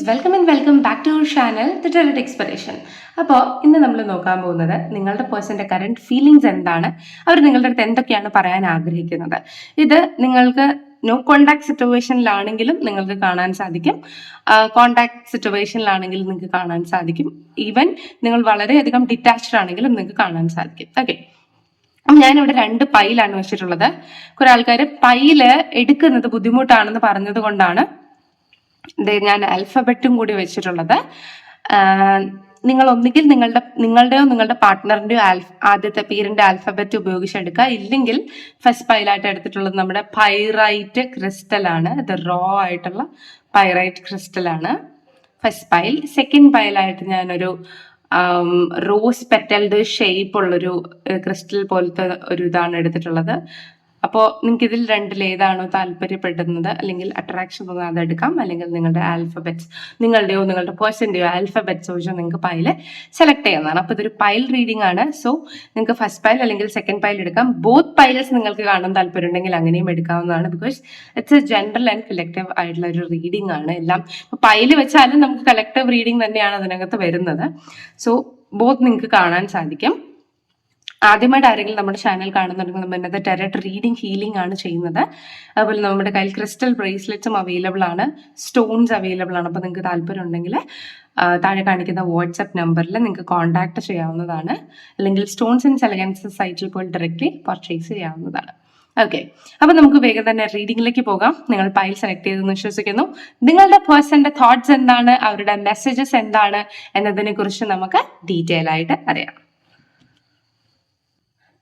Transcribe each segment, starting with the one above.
Welcome back to our channel the tarot expiration. അപ്പോൾ ഇന്ന് നമ്മൾ നോക്കാൻ പോകുന്നത് നിങ്ങളുടെ പേഴ്സന്റെ കറന്റ് ഫീലിങ്സ് എന്താണ്, അവർ നിങ്ങളുടെ അടുത്ത് എന്തൊക്കെയാണ് പറയാൻ ആഗ്രഹിക്കുന്നത്. ഇത് നിങ്ങൾക്ക് നോ കോണ്ടാക്ട് സിറ്റുവേഷനിലാണെങ്കിലും നിങ്ങൾക്ക് കാണാൻ സാധിക്കും, കോണ്ടാക്ട് സിറ്റുവേഷനിലാണെങ്കിലും നിങ്ങൾക്ക് കാണാൻ സാധിക്കും, ഈവൻ നിങ്ങൾ വളരെയധികം ഡിറ്റാച്ച്ഡ് ആണെങ്കിലും നിങ്ങൾക്ക് കാണാൻ സാധിക്കും. ഓക്കെ, അപ്പം ഞാനിവിടെ 2 പൈലാണ് വെച്ചിട്ടുള്ളത്. കുറെ ആൾക്കാർ പൈല് എടുക്കുന്നത് ബുദ്ധിമുട്ടാണെന്ന് പറഞ്ഞത് കൊണ്ടാണ് ഞാൻ ആൽഫബറ്റും കൂടി വെച്ചിട്ടുള്ളത്. നിങ്ങൾ ഒന്നുകിൽ നിങ്ങളുടെയോ നിങ്ങളുടെ പാർട്ട്ണറിന്റെയോ ആദ്യത്തെ പേരിന്റെ ആൽഫബറ്റ് ഉപയോഗിച്ചെടുക്കുക. ഇല്ലെങ്കിൽ ഫസ്റ്റ് പൈലായിട്ട് എടുത്തിട്ടുള്ളത് നമ്മുടെ പൈറൈറ്റ് ക്രിസ്റ്റൽ ആണ്. ഇത് റോ ആയിട്ടുള്ള പൈറൈറ്റ് ക്രിസ്റ്റൽ ആണ് ഫസ്റ്റ് പൈൽ. സെക്കൻഡ് പൈലായിട്ട് ഞാനൊരു റോസ് പെറ്റൽഡ് ഷേപ്പ് ഉള്ളൊരു ക്രിസ്റ്റൽ പോലത്തെ ഒരു ഇതാണ് എടുത്തിട്ടുള്ളത്. അപ്പോൾ നിങ്ങൾക്ക് ഇതിൽ രണ്ടിൽ ഏതാണോ താല്പര്യപ്പെടുന്നത് അല്ലെങ്കിൽ അട്രാക്ഷൻ തോന്നുന്നത് അതെടുക്കാം. അല്ലെങ്കിൽ നിങ്ങളുടെ ആൽഫബറ്റ്സ്, നിങ്ങളുടെയോ നിങ്ങളുടെ പേഴ്സന്റെയോ ആൽഫബറ്റ്സ് വെച്ച് നിങ്ങൾക്ക് പൈല് സെലക്ട് ചെയ്യാവുന്നതാണ്. അപ്പോൾ ഇതൊരു പൈൽ റീഡിംഗ് ആണ്. സോ നിങ്ങൾക്ക് ഫസ്റ്റ് പൈൽ അല്ലെങ്കിൽ സെക്കൻഡ് പൈൽ എടുക്കാം. ബോത്ത് പൈൽസ് നിങ്ങൾക്ക് കാണാൻ താല്പര്യം ഉണ്ടെങ്കിൽ അങ്ങനെയും എടുക്കാവുന്നതാണ്. Because it's A general and collective ആയിട്ടുള്ള ഒരു റീഡിംഗ് ആണ്. എല്ലാം പൈല് വെച്ചാലും നമുക്ക് കളക്റ്റീവ് റീഡിംഗ് തന്നെയാണ് അതിനകത്ത് വരുന്നത്. സോ ബോത്ത് നിങ്ങൾക്ക് കാണാൻ സാധിക്കും. ആദ്യമായിട്ട് ആരെങ്കിലും നമ്മുടെ ചാനൽ കാണുന്നുണ്ടെങ്കിൽ നമ്മൾ ഇന്നത്തെ ടെററ്റ് റീഡിംഗ് ഹീലിംഗ് ആണ് ചെയ്യുന്നത്. അതുപോലെ നമ്മുടെ കയ്യിൽ ക്രിസ്റ്റൽ ബ്രേസ്ലെറ്റ്സും അവൈലബിൾ ആണ്, സ്റ്റോൺസ് അവൈലബിൾ ആണ്. അപ്പോൾ നിങ്ങൾക്ക് താല്പര്യം ഉണ്ടെങ്കിൽ താഴെ കാണിക്കുന്ന വാട്സ്ആപ്പ് നമ്പറിൽ നിങ്ങൾക്ക് കോൺടാക്ട് ചെയ്യാവുന്നതാണ്. അല്ലെങ്കിൽ സ്റ്റോൺസ് ആൻഡ് എലഗൻസ് സൈറ്റിൽ പോയി ഡയറക്റ്റ്ലി പർച്ചേസ് ചെയ്യാവുന്നതാണ്. ഓക്കെ, അപ്പൊ നമുക്ക് വേഗം തന്നെ റീഡിംഗിലേക്ക് പോകാം. നിങ്ങൾ പൈൽ സെലക്ട് ചെയ്തെന്ന് വിശ്വസിക്കുന്നു. നിങ്ങളുടെ പേഴ്സന്റെ തോട്ട്സ് എന്താണ്, അവരുടെ മെസ്സേജസ് എന്താണ് എന്നതിനെ കുറിച്ച് നമുക്ക് ഡീറ്റെയിൽ ആയിട്ട് അറിയാം.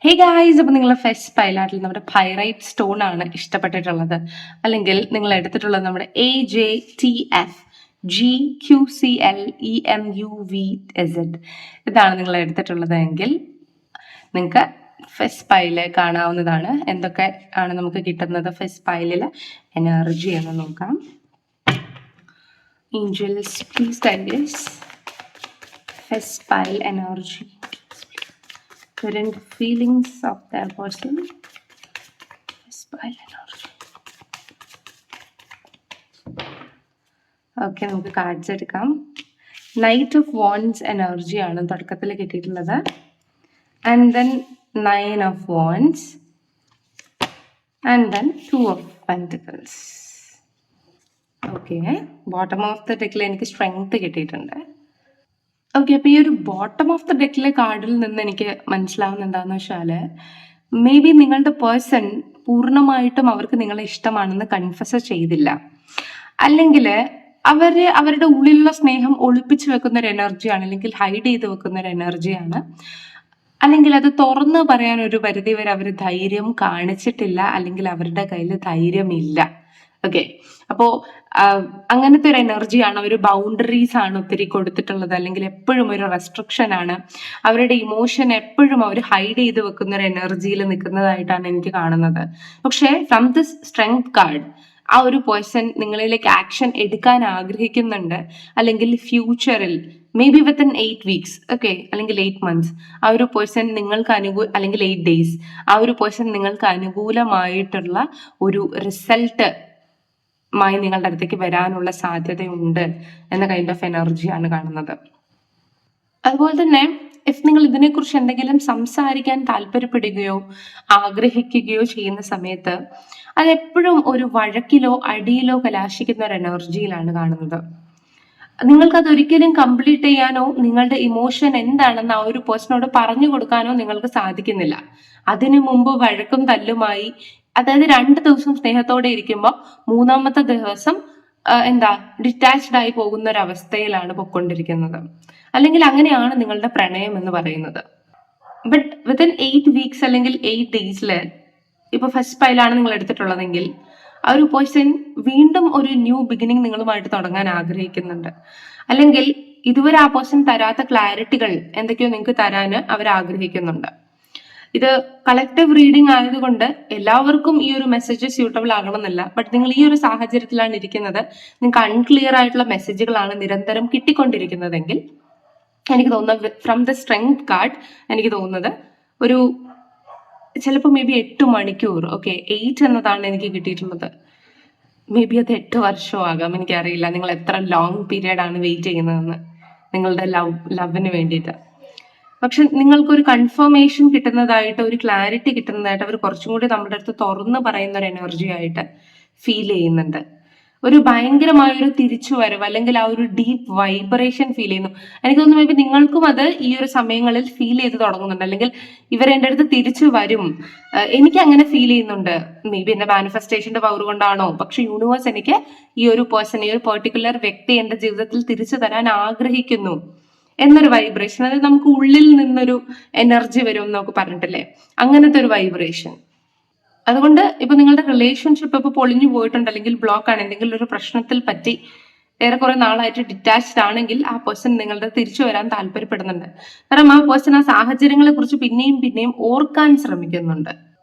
ഹേ ഗായ്സ്, അപ്പോൾ നിങ്ങൾ ഫസ്റ്റ് പൈലാട്ടിൽ നമ്മുടെ പൈറൈറ്റ് സ്റ്റോൺ ആണ് ഇഷ്ടപ്പെട്ടിട്ടുള്ളത്, അല്ലെങ്കിൽ നിങ്ങൾ എടുത്തിട്ടുള്ളത് നമ്മുടെ AJTF GQCLEMUVZ ഇതാണ് നിങ്ങൾ എടുത്തിട്ടുള്ളത് എങ്കിൽ നിങ്ങൾക്ക് ഫസ്റ്റ് പൈല് കാണാവുന്നതാണ്. എന്തൊക്കെ ആണ് നമുക്ക് കിട്ടുന്നത് ഫസ്റ്റ് പൈലിൽ എനർജി എന്ന് നോക്കാം. Angels please guide us first pile energy, current feelings of their person, energy. Okay, നമുക്ക് കാർഡ്സ് എടുക്കാം. നൈറ്റ് ഓഫ് വാൻഡ്സ് എനർജി ആണ് തുടക്കത്തിൽ കിട്ടിയിട്ടുള്ളത്. And then 9 of wands and then 2 of pentacles. Okay, bottom of the ഡെക്കിൽ എനിക്ക് strength കിട്ടിയിട്ടുണ്ട്. Okay, അപ്പോൾ ഈ ഒരു ബോട്ടം ഓഫ് ദ ഡെക്കിലെ കാർഡിൽ നിന്ന് എനിക്ക് മനസ്സിലാവുന്ന എന്താണെന്ന് വെച്ചാൽ, മേ ബി നിങ്ങളുടെ പേഴ്സൺ പൂർണ്ണമായിട്ടും അവർക്ക് നിങ്ങളെ ഇഷ്ടമാണെന്ന് കൺഫസ് ചെയ്തില്ല, അല്ലെങ്കിൽ അവരുടെ ഉള്ളിലുള്ള സ്നേഹം ഒളിപ്പിച്ചു വെക്കുന്ന ഒരു എനർജിയാണ്, അല്ലെങ്കിൽ ഹൈഡ് ചെയ്ത് വെക്കുന്ന ഒരു എനർജിയാണ്, അല്ലെങ്കിൽ അത് തുറന്ന് പറയാൻ ഒരു പരിധി വരെ അവർ ധൈര്യം കാണിച്ചിട്ടില്ല, അല്ലെങ്കിൽ അവരുടെ കയ്യിൽ ധൈര്യമില്ല. ഓക്കെ, അപ്പോൾ അങ്ങനത്തെ ഒരു എനർജിയാണ്. ഒരു ബൗണ്ടറീസ് ആണ് ഒത്തിരി കൊടുത്തിട്ടുള്ളത്, അല്ലെങ്കിൽ എപ്പോഴും ഒരു റെസ്ട്രിക്ഷൻ ആണ്. അവരുടെ ഇമോഷൻ എപ്പോഴും അവർ ഹൈഡ് ചെയ്ത് വെക്കുന്ന ഒരു എനർജിയിൽ നിൽക്കുന്നതായിട്ടാണ് എനിക്ക് കാണുന്നത്. പക്ഷേ ഫ്രം ദിസ് സ്ട്രെങ്ത് കാർഡ് ആ ഒരു പേഴ്സൺ നിങ്ങളിലേക്ക് ആക്ഷൻ എടുക്കാൻ ആഗ്രഹിക്കുന്നുണ്ട്, അല്ലെങ്കിൽ ഫ്യൂച്ചറിൽ may be within 8 weeks, okay, അല്ലെങ്കിൽ 8 months ആ ഒരു പേഴ്സൺ നിങ്ങൾക്ക് അല്ലെങ്കിൽ 8 days ആ ഒരു പേഴ്സൺ നിങ്ങൾക്ക് അനുകൂലമായിട്ടുള്ള ഒരു റിസൾട്ട് മായി നിങ്ങളുടെ അടുത്തേക്ക് വരാനുള്ള സാധ്യതയുണ്ട് എന്ന കൈൻഡ് ഓഫ് എനർജിയാണ് കാണുന്നത്. അതുപോലെ തന്നെ ഇഫ് നിങ്ങൾ ഇതിനെക്കുറിച്ച് എന്തെങ്കിലും സംസാരിക്കാൻ താല്പര്യപ്പെടുകയോ ആഗ്രഹിക്കുകയോ ചെയ്യുന്ന സമയത്ത് അതെപ്പോഴും ഒരു വഴക്കിലോ അടിയിലോ കലാശിക്കുന്ന ഒരു എനർജിയിലാണ് കാണുന്നത്. നിങ്ങൾക്കത് ഒരിക്കലും കംപ്ലീറ്റ് ചെയ്യാനോ നിങ്ങളുടെ ഇമോഷൻ എന്താണെന്ന് ആ ഒരു പേഴ്സണോട് പറഞ്ഞു കൊടുക്കാനോ നിങ്ങൾക്ക് സാധിക്കുന്നില്ല. അതിനു മുമ്പ് വഴക്കും തല്ലുമായി, അതായത് 2 ദിവസം സ്നേഹത്തോടെ ഇരിക്കുമ്പോൾ 3ാമത്തെ ദിവസം ഡിറ്റാച്ച്ഡ് ആയി പോകുന്ന ഒരു അവസ്ഥയിലാണ് പൊയ്ക്കൊണ്ടിരിക്കുന്നത്. അല്ലെങ്കിൽ അങ്ങനെയാണ് നിങ്ങളുടെ പ്രണയം എന്ന് പറയുന്നത്. ബട്ട് വിത്തിൻ 8 weeks അല്ലെങ്കിൽ 8 days ഇപ്പൊ ഫസ്റ്റ് പൈലാണ് നിങ്ങൾ എടുത്തിട്ടുള്ളതെങ്കിൽ ആ ഒരു പേഴ്സൺ വീണ്ടും ഒരു ന്യൂ ബിഗിനിങ് നിങ്ങളുമായിട്ട് തുടങ്ങാൻ ആഗ്രഹിക്കുന്നുണ്ട്, അല്ലെങ്കിൽ ഇതുവരെ ആ പേഴ്സൺ തരാത്ത ക്ലാരിറ്റികൾ എന്തൊക്കെയോ നിങ്ങൾക്ക് തരാൻ അവർ ആഗ്രഹിക്കുന്നുണ്ട്. ഇത് കളക്റ്റീവ് റീഡിംഗ് ആയതുകൊണ്ട് എല്ലാവർക്കും ഈ ഒരു മെസ്സേജ് സ്യൂട്ടബിൾ ആകണമെന്നില്ല. ബട്ട് നിങ്ങൾ ഈ ഒരു സാഹചര്യത്തിലാണ് ഇരിക്കുന്നത്, നിങ്ങൾക്ക് അൺക്ലിയർ ആയിട്ടുള്ള മെസ്സേജുകളാണ് നിരന്തരം കിട്ടിക്കൊണ്ടിരിക്കുന്നതെങ്കിൽ എനിക്ക് തോന്നുന്നത് ഫ്രം ദ സ്ട്രെങ്ത് കാർഡ് എനിക്ക് തോന്നുന്നത് ഒരു ചിലപ്പോൾ മേ ബി 8 മണിക്കൂർ, ഓക്കെ 8 എന്നതാണ് എനിക്ക് കിട്ടിയിട്ടുള്ളത്. മേ ബി അത് 8 വർഷവും ആകാം, എനിക്കറിയില്ല നിങ്ങൾ എത്ര ലോങ് പീരീഡ് ആണ് വെയിറ്റ് ചെയ്യുന്നതെന്ന് നിങ്ങളുടെ ലവിന് വേണ്ടിയിട്ട്. പക്ഷെ നിങ്ങൾക്കൊരു കൺഫർമേഷൻ കിട്ടുന്നതായിട്ട്, ഒരു ക്ലാരിറ്റി കിട്ടുന്നതായിട്ട് അവർ കുറച്ചും കൂടി നമ്മുടെ അടുത്ത് തുറന്ന് പറയുന്ന ഒരു എനർജി ആയിട്ട് ഫീൽ ചെയ്യുന്നുണ്ട്. ഒരു ഭയങ്കരമായൊരു തിരിച്ചുവരവ് അല്ലെങ്കിൽ ആ ഒരു ഡീപ്പ് വൈബ്രേഷൻ ഫീൽ ചെയ്യുന്നു. എനിക്ക് തോന്നുന്നു മേ ബി നിങ്ങൾക്കും അത് ഈ ഒരു സമയങ്ങളിൽ ഫീൽ ചെയ്ത് തുടങ്ങുന്നുണ്ട്, അല്ലെങ്കിൽ ഇവരെൻ്റെ അടുത്ത് തിരിച്ചു വരും. എനിക്ക് അങ്ങനെ ഫീൽ ചെയ്യുന്നുണ്ട്. മേ ബി എന്റെ മാനിഫെസ്റ്റേഷന്റെ പവർ കൊണ്ടാണോ, പക്ഷെ യൂണിവേഴ്സ് എനിക്ക് ഈ ഒരു പേഴ്സൺ, ഈ ഒരു പെർട്ടിക്കുലർ വ്യക്തി എന്റെ ജീവിതത്തിൽ തിരിച്ചു തരാൻ ആഗ്രഹിക്കുന്നു എന്നൊരു വൈബ്രേഷൻ. അതായത് നമുക്ക് ഉള്ളിൽ നിന്നൊരു എനർജി വരും എന്നൊക്കെ പറഞ്ഞിട്ടില്ലേ, അങ്ങനത്തെ ഒരു വൈബ്രേഷൻ. അതുകൊണ്ട് ഇപ്പൊ നിങ്ങളുടെ റിലേഷൻഷിപ്പ് ഇപ്പൊ പൊളിഞ്ഞു പോയിട്ടുണ്ട്, അല്ലെങ്കിൽ ബ്ലോക്ക് ആണ്, എന്തെങ്കിലും ഒരു പ്രശ്നത്തിൽ പറ്റി ഏറെക്കുറെ നാളായിട്ട് ഡിറ്റാച്ച്ഡ് ആണെങ്കിൽ ആ പേഴ്സൺ നിങ്ങളുടെ തിരിച്ചു വരാൻ താല്പര്യപ്പെടുന്നുണ്ട്. കാരണം ആ പേഴ്സൺ ആ സാഹചര്യങ്ങളെ കുറിച്ച് പിന്നെയും പിന്നെയും ഓർക്കാൻ ശ്രമിക്കുന്നുണ്ട്.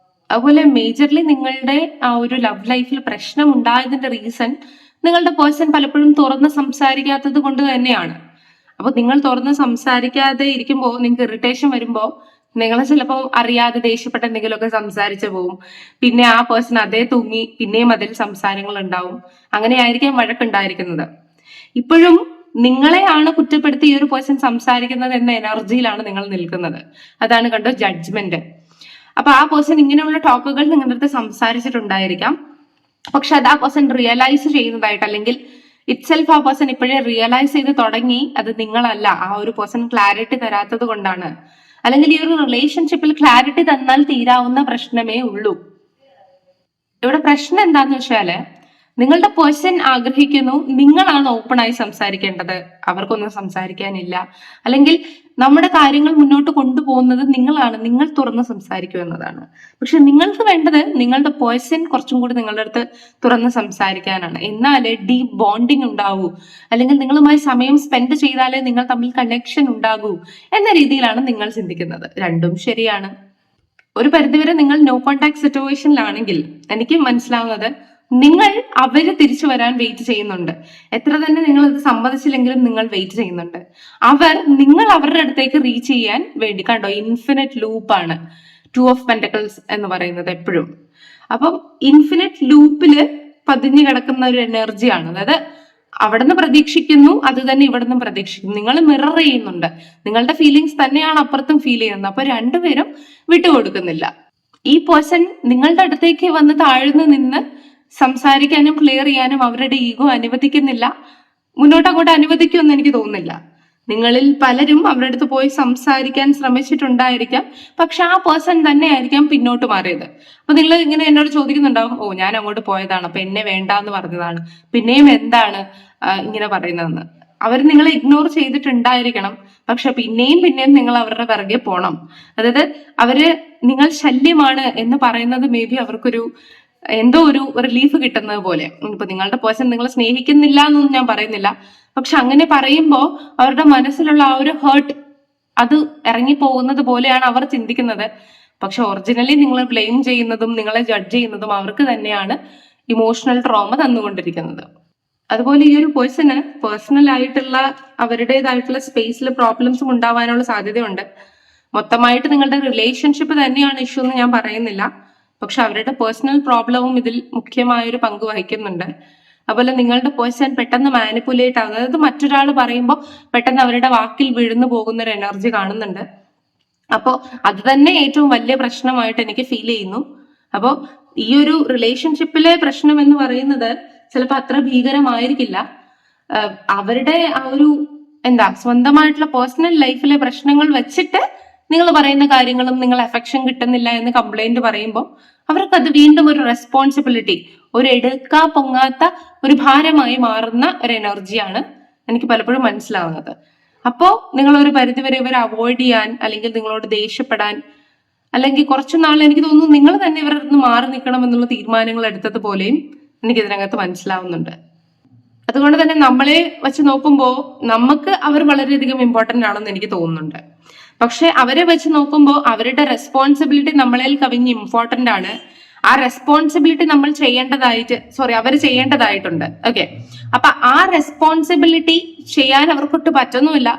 അതുപോലെ മേജർലി നിങ്ങളുടെ ആ ഒരു ലവ് ലൈഫിൽ പ്രശ്നം ഉണ്ടായതിന്റെ റീസൺ നിങ്ങളുടെ പേഴ്സൺ പലപ്പോഴും തുറന്ന് സംസാരിക്കാത്തത് കൊണ്ട് തന്നെയാണ്. അപ്പൊ നിങ്ങൾ തുറന്ന് സംസാരിക്കാതെ ഇരിക്കുമ്പോൾ നിങ്ങൾക്ക് ഇറിറ്റേഷൻ വരുമ്പോൾ നിങ്ങൾ ചിലപ്പോൾ അറിയാതെ ദേഷ്യപ്പെട്ട എന്തെങ്കിലുമൊക്കെ സംസാരിച്ചു പോകും. പിന്നെ ആ പേഴ്സൺ അതേ തൂങ്ങി പിന്നെയും അതിൽ സംസാരങ്ങൾ ഉണ്ടാവും. അങ്ങനെയായിരിക്കും വഴക്കുണ്ടായിരിക്കുന്നത്. ഇപ്പോഴും നിങ്ങളെയാണ് കുറ്റപ്പെടുത്തി ഈ ഒരു പേഴ്സൺ സംസാരിക്കുന്നത് എന്ന എനർജിയിലാണ് നിങ്ങൾ നിൽക്കുന്നത്. അതാണ് കണ്ടോ ജഡ്ജ്മെന്റ്. അപ്പൊ ആ പേഴ്സൺ ഇങ്ങനെയുള്ള ടോക്കുകൾ നിങ്ങളുടെ അടുത്ത് സംസാരിച്ചിട്ടുണ്ടായിരിക്കാം. പക്ഷെ അത് ആ പേഴ്സൺ റിയലൈസ് ചെയ്യുന്നതായിട്ട്, അല്ലെങ്കിൽ ഇറ്റ്സെൽഫ് ആ പേഴ്സൺ ഇപ്പോഴേ റിയലൈസ് ചെയ്ത് തുടങ്ങി അത് നിങ്ങളല്ല, ആ ഒരു പേഴ്സൺ ക്ലാരിറ്റി തരാത്തത് കൊണ്ടാണ്. അല്ലെങ്കിൽ ഈ ഒരു റിലേഷൻഷിപ്പിൽ ക്ലാരിറ്റി തന്നാൽ തീരാവുന്ന പ്രശ്നമേ ഉള്ളൂ. ഇവിടെ പ്രശ്നം എന്താന്ന് വെച്ചാല് നിങ്ങളുടെ പേഴ്സൺ ആഗ്രഹിക്കുന്നു നിങ്ങളാണ് ഓപ്പൺ ആയി സംസാരിക്കേണ്ടത്, അവർക്കൊന്നും സംസാരിക്കാനില്ല. അല്ലെങ്കിൽ നമ്മുടെ കാര്യങ്ങൾ മുന്നോട്ട് കൊണ്ടുപോകുന്നത് നിങ്ങളാണ്, നിങ്ങൾ തുറന്ന് സംസാരിക്കൂ എന്നതാണ്. പക്ഷെ നിങ്ങൾക്ക് വേണ്ടത് നിങ്ങളുടെ പേഴ്സൺ കുറച്ചും കൂടി നിങ്ങളുടെ അടുത്ത് തുറന്ന് സംസാരിക്കാനാണ്. എന്നാലേ ഡീപ്പ് ബോണ്ടിങ് ഉണ്ടാവൂ, അല്ലെങ്കിൽ നിങ്ങളുമായി സമയം സ്പെൻഡ് ചെയ്താലേ നിങ്ങൾ തമ്മിൽ കണക്ഷൻ ഉണ്ടാകൂ എന്ന രീതിയിലാണ് നിങ്ങൾ ചിന്തിക്കുന്നത്. രണ്ടും ശരിയാണ്. ഒരു പരിധിവരെ നിങ്ങൾ നോ കോണ്ടാക്ട് സിറ്റുവേഷനിലാണെങ്കിൽ എനിക്ക് മനസ്സിലാവുന്നത് നിങ്ങൾ അവര് തിരിച്ചു വരാൻ വെയിറ്റ് ചെയ്യുന്നുണ്ട്. എത്ര തന്നെ നിങ്ങൾ അത് സമ്മതിച്ചില്ലെങ്കിലും നിങ്ങൾ വെയിറ്റ് ചെയ്യുന്നുണ്ട്. നിങ്ങൾ അവരുടെ അടുത്തേക്ക് റീച്ച് ചെയ്യാൻ വേണ്ടി, കണ്ടോ ഇൻഫിനിറ്റ് ലൂപ്പാണ് 2 ഓഫ് പെന്റക്കിൾസ് എന്ന് പറയുന്നത് എപ്പോഴും. അപ്പം ഇൻഫിനിറ്റ് ലൂപ്പില് പതിഞ്ഞു കിടക്കുന്ന ഒരു എനർജിയാണ്. അതായത് അവിടുന്ന് പ്രതീക്ഷിക്കുന്നു, അത് തന്നെ ഇവിടുന്ന് പ്രതീക്ഷിക്കുന്നു. നിങ്ങൾ മിറർ ചെയ്യുന്നുണ്ട്, നിങ്ങളുടെ ഫീലിങ്സ് തന്നെയാണ് അപ്പുറത്തും ഫീൽ ചെയ്യുന്നത്. അപ്പൊ രണ്ടുപേരും വിട്ടുകൊടുക്കുന്നില്ല. ഈ പേഴ്സൺ നിങ്ങളുടെ അടുത്തേക്ക് വന്ന് താഴ്ന്നു നിന്ന് സംസാരിക്കാനും ക്ലിയർ ചെയ്യാനും അവരുടെ ഈഗോ അനുവദിക്കുന്നില്ല. മുന്നോട്ടങ്ങോട്ട് അനുവദിക്കുമെന്ന് എനിക്ക് തോന്നുന്നില്ല. നിങ്ങളിൽ പലരും അവരുടെ അടുത്ത് പോയി സംസാരിക്കാൻ ശ്രമിച്ചിട്ടുണ്ടായിരിക്കാം, പക്ഷെ ആ പേഴ്സൺ തന്നെ ആയിരിക്കാം പിന്നോട്ട് മാറിയത്. അപ്പൊ നിങ്ങൾ ഇങ്ങനെ എന്നോട് ചോദിക്കുന്നുണ്ടാവും, ഓ ഞാൻ അങ്ങോട്ട് പോയതാണ്, അപ്പൊ എന്നെ വേണ്ടാന്ന് പറഞ്ഞതാണ്, പിന്നെയും എന്താണ് ഇങ്ങനെ പറയുന്നതെന്ന്. അവർ നിങ്ങളെ ഇഗ്നോർ ചെയ്തിട്ടുണ്ടായിരിക്കണം, പക്ഷെ പിന്നെയും നിങ്ങൾ അവരുടെ പിറകെ പോണം. അതായത് നിങ്ങൾ ശല്യമാണ് എന്ന് പറയുന്നത് മേ ബി അവർക്കൊരു എന്തോ ഒരു റിലീഫ് കിട്ടുന്നത് പോലെ. ഇപ്പൊ നിങ്ങളുടെ പേഴ്സൺ നിങ്ങളെ സ്നേഹിക്കുന്നില്ല എന്നൊന്നും ഞാൻ പറയുന്നില്ല, പക്ഷെ അങ്ങനെ പറയുമ്പോൾ അവരുടെ മനസ്സിലുള്ള ആ ഒരു ഹേർട്ട് അത് ഇറങ്ങിപ്പോകുന്നത് പോലെയാണ് അവർ ചിന്തിക്കുന്നത്. പക്ഷെ ഒറിജിനലി നിങ്ങൾ ബ്ലെയിം ചെയ്യുന്നതും നിങ്ങളെ ജഡ്ജ് ചെയ്യുന്നതും അവർക്ക് തന്നെയാണ് ഇമോഷണൽ ട്രോമ തന്നുകൊണ്ടിരിക്കുന്നത്. അതുപോലെ ഈ ഒരു പേഴ്സണ് പേഴ്സണൽ ആയിട്ടുള്ള അവരുടേതായിട്ടുള്ള സ്പേസിൽ പ്രോബ്ലംസും ഉണ്ടാവാനുള്ള സാധ്യതയുണ്ട്. മൊത്തമായിട്ട് നിങ്ങളുടെ റിലേഷൻഷിപ്പ് തന്നെയാണ് ഇഷ്യൂ എന്ന് ഞാൻ പറയുന്നില്ല, പക്ഷെ അവരുടെ പേഴ്സണൽ പ്രോബ്ലവും ഇതിൽ മുഖ്യമായൊരു പങ്ക് വഹിക്കുന്നുണ്ട്. അതുപോലെ നിങ്ങളുടെ പേഴ്സൺ പെട്ടെന്ന് മാനിപ്പുലേറ്റ് ആവുന്നത്, അതായത് മറ്റൊരാൾ പറയുമ്പോൾ പെട്ടെന്ന് അവരുടെ വാക്കിൽ വീഴുന്നു പോകുന്ന ഒരു എനർജി കാണുന്നുണ്ട്. അപ്പോൾ അത് തന്നെ ഏറ്റവും വലിയ പ്രശ്നമായിട്ട് എനിക്ക് ഫീൽ ചെയ്യുന്നു. അപ്പോൾ ഈ ഒരു റിലേഷൻഷിപ്പിലെ പ്രശ്നം എന്ന് പറയുന്നത് ചിലപ്പോൾ അത്ര ഭീകരമായിരിക്കില്ല. അവരുടെ ആ ഒരു സ്വന്തമായിട്ടുള്ള പേഴ്സണൽ ലൈഫിലെ പ്രശ്നങ്ങൾ വെച്ചിട്ട് നിങ്ങൾ പറയുന്ന കാര്യങ്ങളും നിങ്ങൾ അഫെക്ഷൻ കിട്ടുന്നില്ല എന്ന് കംപ്ലൈന്റ് പറയുമ്പോൾ അവർക്കത് വീണ്ടും ഒരു റെസ്പോൺസിബിലിറ്റി, ഒരു എടുക്കാ പൊങ്ങാത്ത ഒരു ഭാരമായി മാറുന്ന ഒരു എനർജിയാണ് എനിക്ക് പലപ്പോഴും മനസ്സിലാവുന്നത്. അപ്പോൾ നിങ്ങൾ ഒരു പരിധിവരെ ഇവരെ അവോയ്ഡ് ചെയ്യാൻ, അല്ലെങ്കിൽ നിങ്ങളോട് ദേഷ്യപ്പെടാൻ, അല്ലെങ്കിൽ കുറച്ചു നാൾ എനിക്ക് തോന്നുന്നു നിങ്ങൾ തന്നെ ഇവരുടെ നിന്ന് മാറി നിൽക്കണം എന്നുള്ള തീരുമാനങ്ങൾ എടുത്തതുപോലെയും എനിക്ക് ഇതിനകത്ത് മനസ്സിലാവുന്നുണ്ട്. അതുകൊണ്ട് തന്നെ നമ്മളെ വെച്ച് നോക്കുമ്പോൾ നമുക്ക് അവർ വളരെയധികം ഇമ്പോർട്ടന്റ് ആണെന്ന് എനിക്ക് തോന്നുന്നുണ്ട്. പക്ഷെ അവരെ വെച്ച് നോക്കുമ്പോൾ അവരുടെ റെസ്പോൺസിബിലിറ്റി നമ്മളേൽ കവിഞ്ഞ് ഇമ്പോർട്ടന്റ് ആണ്. ആ റെസ്പോൺസിബിലിറ്റി നമ്മൾ അവർ ചെയ്യേണ്ടതായിട്ടുണ്ട്. ഓക്കെ, അപ്പൊ ആ റെസ്പോൺസിബിലിറ്റി ചെയ്യാൻ അവർക്കൊട്ട് പറ്റുന്നുമില്ല.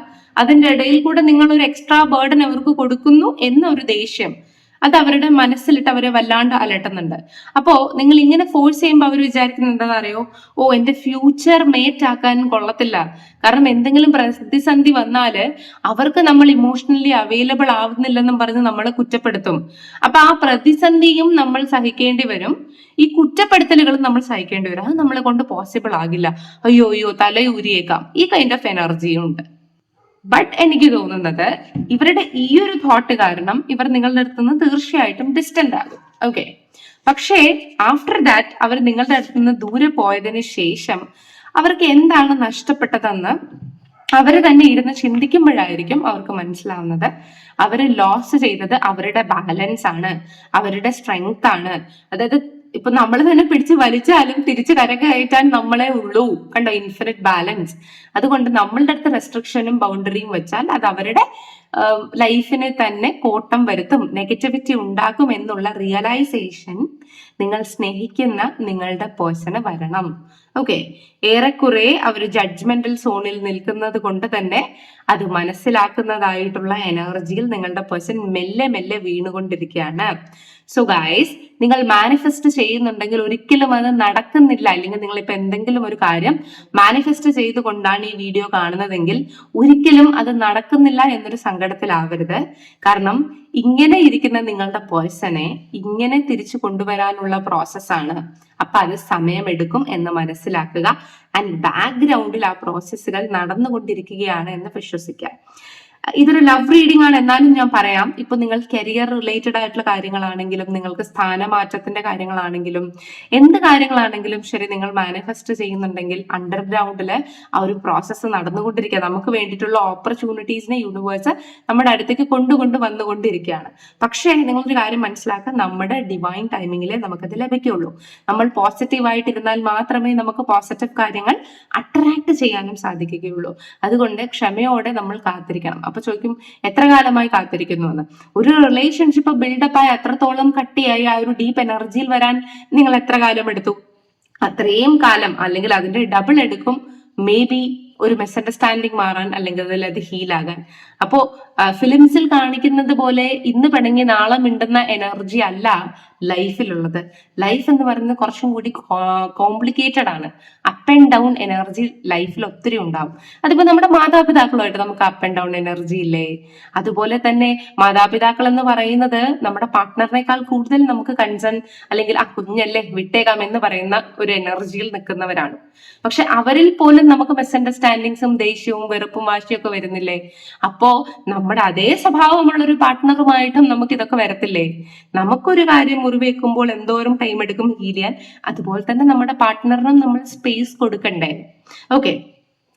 അതിന്റെ ഇടയിൽ കൂടെ നിങ്ങൾ ഒരു എക്സ്ട്രാ ബേർഡൻ അവർക്ക് കൊടുക്കുന്നു എന്നൊരു ദേഷ്യം, അത് അവരുടെ മനസ്സിലിട്ട് അവരെ വല്ലാണ്ട് അലട്ടുന്നുണ്ട്. അപ്പോ നിങ്ങൾ ഇങ്ങനെ ഫോഴ്സ് ചെയ്യുമ്പോൾ അവർ വിചാരിക്കുന്നത് എന്താണെന്ന് അറിയോ? ഓ, എന്റെ ഫ്യൂച്ചർ മേറ്റ് ആക്കാൻ കൊള്ളത്തില്ല. കാരണം എന്തെങ്കിലും പ്രതിസന്ധി വന്നാല് അവർക്ക് നമ്മൾ ഇമോഷണലി അവൈലബിൾ ആവുന്നില്ലെന്നും പറഞ്ഞ് നമ്മളെ കുറ്റപ്പെടുത്തും. അപ്പൊ ആ പ്രതിസന്ധിയും നമ്മൾ സഹിക്കേണ്ടി വരും, ഈ കുറ്റപ്പെടുത്തലുകളും നമ്മൾ സഹിക്കേണ്ടി വരും. അത് നമ്മളെ കൊണ്ട് പോസിബിൾ ആകില്ല. അയ്യോ തലയൂരിയേക്കാം, ഈ കൈൻഡ് ഓഫ് എനർജിയും ഉണ്ട്. ബട്ട് എനിക്ക് തോന്നുന്നത് ഇവരുടെ ഈ ഒരു തോട്ട് കാരണം ഇവർ നിങ്ങളുടെ അടുത്ത് നിന്ന് തീർച്ചയായിട്ടും ഡിസ്റ്റന്റ് ആകും. ഓക്കെ, പക്ഷേ ആഫ്റ്റർ ദാറ്റ് അവർ നിങ്ങളുടെ അടുത്ത് നിന്ന് ദൂരെ പോയതിന് ശേഷം അവർക്ക് എന്താണ് നഷ്ടപ്പെട്ടതെന്ന് അവര് തന്നെ ഇരുന്ന് ചിന്തിക്കുമ്പോഴായിരിക്കും അവർക്ക് മനസ്സിലാവുന്നത്. അവര് ലോസ് ചെയ്തത് അവരുടെ ബാലൻസ് ആണ്, അവരുടെ സ്ട്രെങ്ത് ആണ്. അതായത് ഇപ്പൊ നമ്മൾ തന്നെ പിടിച്ച് വലിച്ചാലും തിരിച്ച് കരകയറ്റാൻ നമ്മളെ ഉള്ളൂ. കണ്ടോ, ഇൻഫിനിറ്റ് ബാലൻസ്. അതുകൊണ്ട് നമ്മളുടെ അടുത്ത് റെസ്ട്രിക്ഷനും ബൗണ്ടറിയും വെച്ചാൽ അത് അവരുടെ ലൈഫിന് തന്നെ കോട്ടം വരുത്തും, നെഗറ്റിവിറ്റി ഉണ്ടാക്കും എന്നുള്ള റിയലൈസേഷൻ നിങ്ങൾ സ്നേഹിക്കുന്ന നിങ്ങളുടെ പേഴ്സണ് വരണം. ഓക്കെ, ഏറെക്കുറെ അവർ ജഡ്ജ്മെന്റൽ സോണിൽ നിൽക്കുന്നത് കൊണ്ട് തന്നെ അത് മനസ്സിലാക്കുന്നതായിട്ടുള്ള എനർജിയിൽ നിങ്ങളുടെ പേഴ്സൺ മെല്ലെ മെല്ലെ വീണുകൊണ്ടിരിക്കുകയാണ്. സോ ഗൈസ്, നിങ്ങൾ മാനിഫെസ്റ്റ് ചെയ്യുന്നുണ്ടെങ്കിൽ ഒരിക്കലും അത് നടക്കുന്നില്ല, അല്ലെങ്കിൽ നിങ്ങൾ ഇപ്പൊ എന്തെങ്കിലും ഒരു കാര്യം മാനിഫെസ്റ്റ് ചെയ്തുകൊണ്ടാണ് ഈ വീഡിയോ കാണുന്നതെങ്കിൽ ഒരിക്കലും അത് നടക്കുന്നില്ല എന്നൊരു സങ്കടത്തിലാവരുത്. കാരണം ഇങ്ങനെ ഇരിക്കുന്ന നിങ്ങളുടെ പേഴ്സണെ ഇങ്ങനെ തിരിച്ചു കൊണ്ടുവരാനുള്ള പ്രോസസ്സാണ്. അപ്പൊ അത് സമയമെടുക്കും എന്ന് മനസ്സിലാക്കുക. ആൻഡ് ബാക്ക്ഗ്രൗണ്ടിൽ ആ പ്രോസസ്സുകൾ നടന്നുകൊണ്ടിരിക്കുകയാണ് എന്ന് വിശ്വസിക്കുക. ഇതൊരു ലവ് റീഡിംഗ് ആണ്, എന്നാലും ഞാൻ പറയാം, ഇപ്പൊ നിങ്ങൾ കരിയർ റിലേറ്റഡ് ആയിട്ടുള്ള കാര്യങ്ങളാണെങ്കിലും, നിങ്ങൾക്ക് സ്ഥാനമാറ്റത്തിന്റെ കാര്യങ്ങളാണെങ്കിലും, എന്ത് കാര്യങ്ങളാണെങ്കിലും ശരി, നിങ്ങൾ മാനിഫെസ്റ്റ് ചെയ്യുന്നുണ്ടെങ്കിൽ അണ്ടർഗ്രൗണ്ടില് ആ ഒരു പ്രോസസ്സ് നടന്നുകൊണ്ടിരിക്കുക. നമുക്ക് വേണ്ടിയിട്ടുള്ള ഓപ്പർച്യൂണിറ്റീസിനെ യൂണിവേഴ്സ് നമ്മുടെ അടുത്തേക്ക് വന്നുകൊണ്ടിരിക്കുകയാണ്. പക്ഷേ നിങ്ങളൊരു കാര്യം മനസ്സിലാക്കുക, നമ്മുടെ ഡിവൈൻ ടൈമിങ്ങിലെ നമുക്കത് ലഭിക്കുള്ളൂ. നമ്മൾ പോസിറ്റീവായിട്ടിരുന്നാൽ മാത്രമേ നമുക്ക് പോസിറ്റീവ് കാര്യങ്ങൾ അട്രാക്ട് ചെയ്യാനും സാധിക്കുകയുള്ളൂ. അതുകൊണ്ട് ക്ഷമയോടെ നമ്മൾ കാത്തിരിക്കണം. അപ്പൊ ചോദിക്കും, എത്ര കാലമായി കാത്തിരിക്കുന്നു എന്ന്. ഒരു റിലേഷൻഷിപ്പ് ബിൽഡപ്പ് ആയി അത്രത്തോളം കട്ടിയായി ആ ഒരു ഡീപ്പ് എനർജിയിൽ വരാൻ നിങ്ങൾ എത്ര കാലം എടുത്തു? അത്രയും കാലം, അല്ലെങ്കിൽ അതിന്റെ ഡബിൾ എടുക്കും മേ ബി ഒരു മിസ്അണ്ടർസ്റ്റാൻഡിങ് മാറാൻ, അല്ലെങ്കിൽ അതിൽ ഹീലാകാൻ. അപ്പോ ഫിലിംസിൽ കാണിക്കുന്നത് പോലെ ഇന്ന് പിണങ്ങി നാളെ മിണ്ടുന്ന എനർജി അല്ല ലൈഫിലുള്ളത്. ലൈഫ് എന്ന് പറയുന്നത് കുറച്ചും കൂടി കോംപ്ലിക്കേറ്റഡ് ആണ്. അപ്പ് ആൻഡ് ഡൗൺ എനർജി ലൈഫിൽ ഒത്തിരി ഉണ്ടാവും. അതിപ്പോ നമ്മുടെ മാതാപിതാക്കളുമായിട്ട് നമുക്ക് അപ്പ് ആൻഡ് ഡൗൺ എനർജി ഇല്ലേ? അതുപോലെ തന്നെ മാതാപിതാക്കൾ എന്ന് പറയുന്നത് നമ്മുടെ പാർട്ട്ണറിനേക്കാൾ കൂടുതൽ നമുക്ക് കൺസേൺ, അല്ലെങ്കിൽ ആ കുഞ്ഞല്ലേ വിട്ടേക്കാം എന്ന് പറയുന്ന ഒരു എനർജിയിൽ നിൽക്കുന്നവരാണ്. പക്ഷെ അവരിൽ പോലും നമുക്ക് മിസ്അണ്ടർസ്റ്റാൻഡിങ്സും ദേഷ്യവും വെറുപ്പും വാശിയും ഒക്കെ വരുന്നില്ലേ? അപ്പോ നമ്മുടെ അതേ സ്വഭാവമുള്ള ഒരു പാർട്ട്ണറുമായിട്ടും നമുക്ക് ഇതൊക്കെ വരത്തില്ലേ? നമുക്കൊരു കാര്യം മുറിവേക്കുമ്പോൾ എന്തോരം ടൈം എടുക്കും ഹീൽ ചെയ്യാൻ, അതുപോലെ തന്നെ നമ്മുടെ പാർട്ട്ണറിനും നമ്മൾ സ്പേസ് കൊടുക്കണ്ടേ? ഓക്കെ,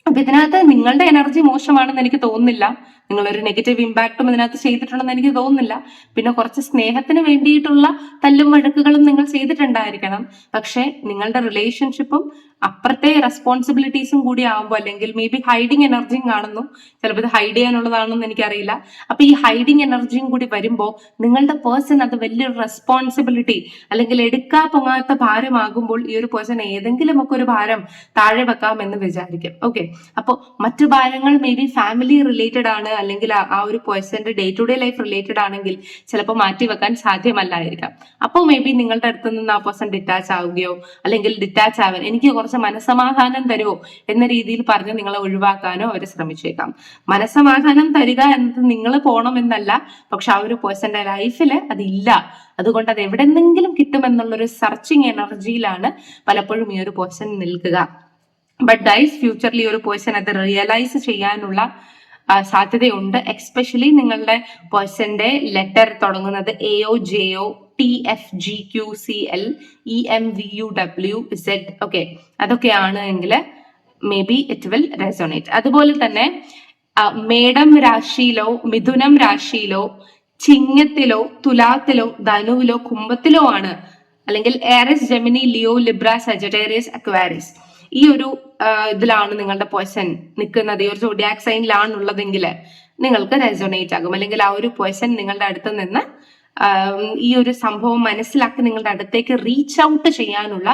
അപ്പൊ ഇതിനകത്ത് നിങ്ങളുടെ എനർജി മോശമാണെന്ന് എനിക്ക് തോന്നുന്നില്ല. നിങ്ങളൊരു നെഗറ്റീവ് ഇമ്പാക്റ്റും ഇതിനകത്ത് ചെയ്തിട്ടുണ്ടെന്ന് എനിക്ക് തോന്നുന്നില്ല. പിന്നെ കുറച്ച് സ്നേഹത്തിന് വേണ്ടിയിട്ടുള്ള തല്ലും വഴക്കുകളും നിങ്ങൾ ചെയ്തിട്ടുണ്ടായിരിക്കണം. പക്ഷെ നിങ്ങളുടെ റിലേഷൻഷിപ്പും അപ്പുറത്തെ റെസ്പോൺസിബിലിറ്റീസും കൂടി ആവുമ്പോൾ, അല്ലെങ്കിൽ മേ ബി ഹൈഡിങ് എനർജിയും കാണുന്നു, ചിലപ്പോൾ ഇത് ഹൈഡ് ചെയ്യാനുള്ളതാണെന്ന് എനിക്കറിയില്ല. അപ്പൊ ഈ ഹൈഡിങ് എനർജിയും കൂടി വരുമ്പോൾ നിങ്ങളുടെ പേഴ്സൺ അത് വലിയൊരു റെസ്പോൺസിബിലിറ്റി, അല്ലെങ്കിൽ എടുക്കാ പൊങ്ങാത്ത ഭാരമാകുമ്പോൾ ഈ ഒരു പേഴ്സൺ ഏതെങ്കിലും ഒക്കെ ഒരു ഭാരം താഴെ വെക്കാമെന്ന് വിചാരിക്കും. ഓക്കെ, അപ്പോൾ മറ്റു ഭാരങ്ങൾ മേ ബി ഫാമിലി റിലേറ്റഡ് ആണ്, അല്ലെങ്കിൽ ആ ഒരു പേഴ്സന്റെ day to day life related ആണെങ്കിൽ ചിലപ്പോൾ മാറ്റി വെക്കാൻ സാധ്യമല്ലായിരിക്കാം. അപ്പോൾ മേ ബി നിങ്ങളുടെ അടുത്ത് നിന്ന് ആ പേഴ്സൺ ഡിറ്റാച്ച് ആവുകയോ, അല്ലെങ്കിൽ ഡിറ്റാച്ച് ആവാൻ എനിക്ക് കുറച്ച് മനസ്സമാധാനം തരുമോ എന്ന രീതിയിൽ പറഞ്ഞ് നിങ്ങളെ ഒഴിവാക്കാനോ അവർ ശ്രമിച്ചേക്കാം. മനസ്സമാധാനം തരിക എന്നത് നിങ്ങൾ പോണം എന്നല്ല, പക്ഷെ ആ ഒരു പേഴ്സന്റെ ലൈഫിൽ അതില്ല. അതുകൊണ്ട് അത് എവിടെന്നെങ്കിലും കിട്ടുമെന്നുള്ളൊരു സർച്ചിങ് എനർജിയിലാണ് പലപ്പോഴും ഈ ഒരു പേഴ്സൺ നിൽക്കുക. ബട്ട് ഗൈസ്, ഫ്യൂച്ചറിൽ ഈ ഒരു പേഴ്സൺ അത് റിയലൈസ് ചെയ്യാനുള്ള സാധ്യതയുണ്ട്. എക്സ്പെഷ്യലി നിങ്ങളുടെ പേഴ്സന്റെ ലെറ്റർ തുടങ്ങുന്നത് AOJO TFGQCL EMVUWZ, ഓക്കെ, അതൊക്കെയാണ് എങ്കിൽ may be it will resonate. അതുപോലെ തന്നെ മേടം രാശിയിലോ മിഥുനം രാശിയിലോ ചിങ്ങത്തിലോ തുലാത്തിലോ ധനുവിലോ കുംഭത്തിലോ ആണ്, അല്ലെങ്കിൽ Aries, Gemini, Leo, Libra, Sagittarius, Aquarius, ഈ ഒരു ഇതിലാണ് നിങ്ങളുടെ പേഴ്സൺ നിൽക്കുന്നത്, ഈ ഒരു സോഡിയാക് സൈനിലാണ് ഉള്ളതെങ്കിൽ നിങ്ങൾക്ക് റെസൊണേറ്റ് ആകും. അല്ലെങ്കിൽ ആ ഒരു പേഴ്സൺ നിങ്ങളുടെ അടുത്ത് നിന്ന് ഈ ഒരു സംഭവം മനസ്സിലാക്കി നിങ്ങളുടെ അടുത്തേക്ക് റീച്ച് ഔട്ട് ചെയ്യാനുള്ള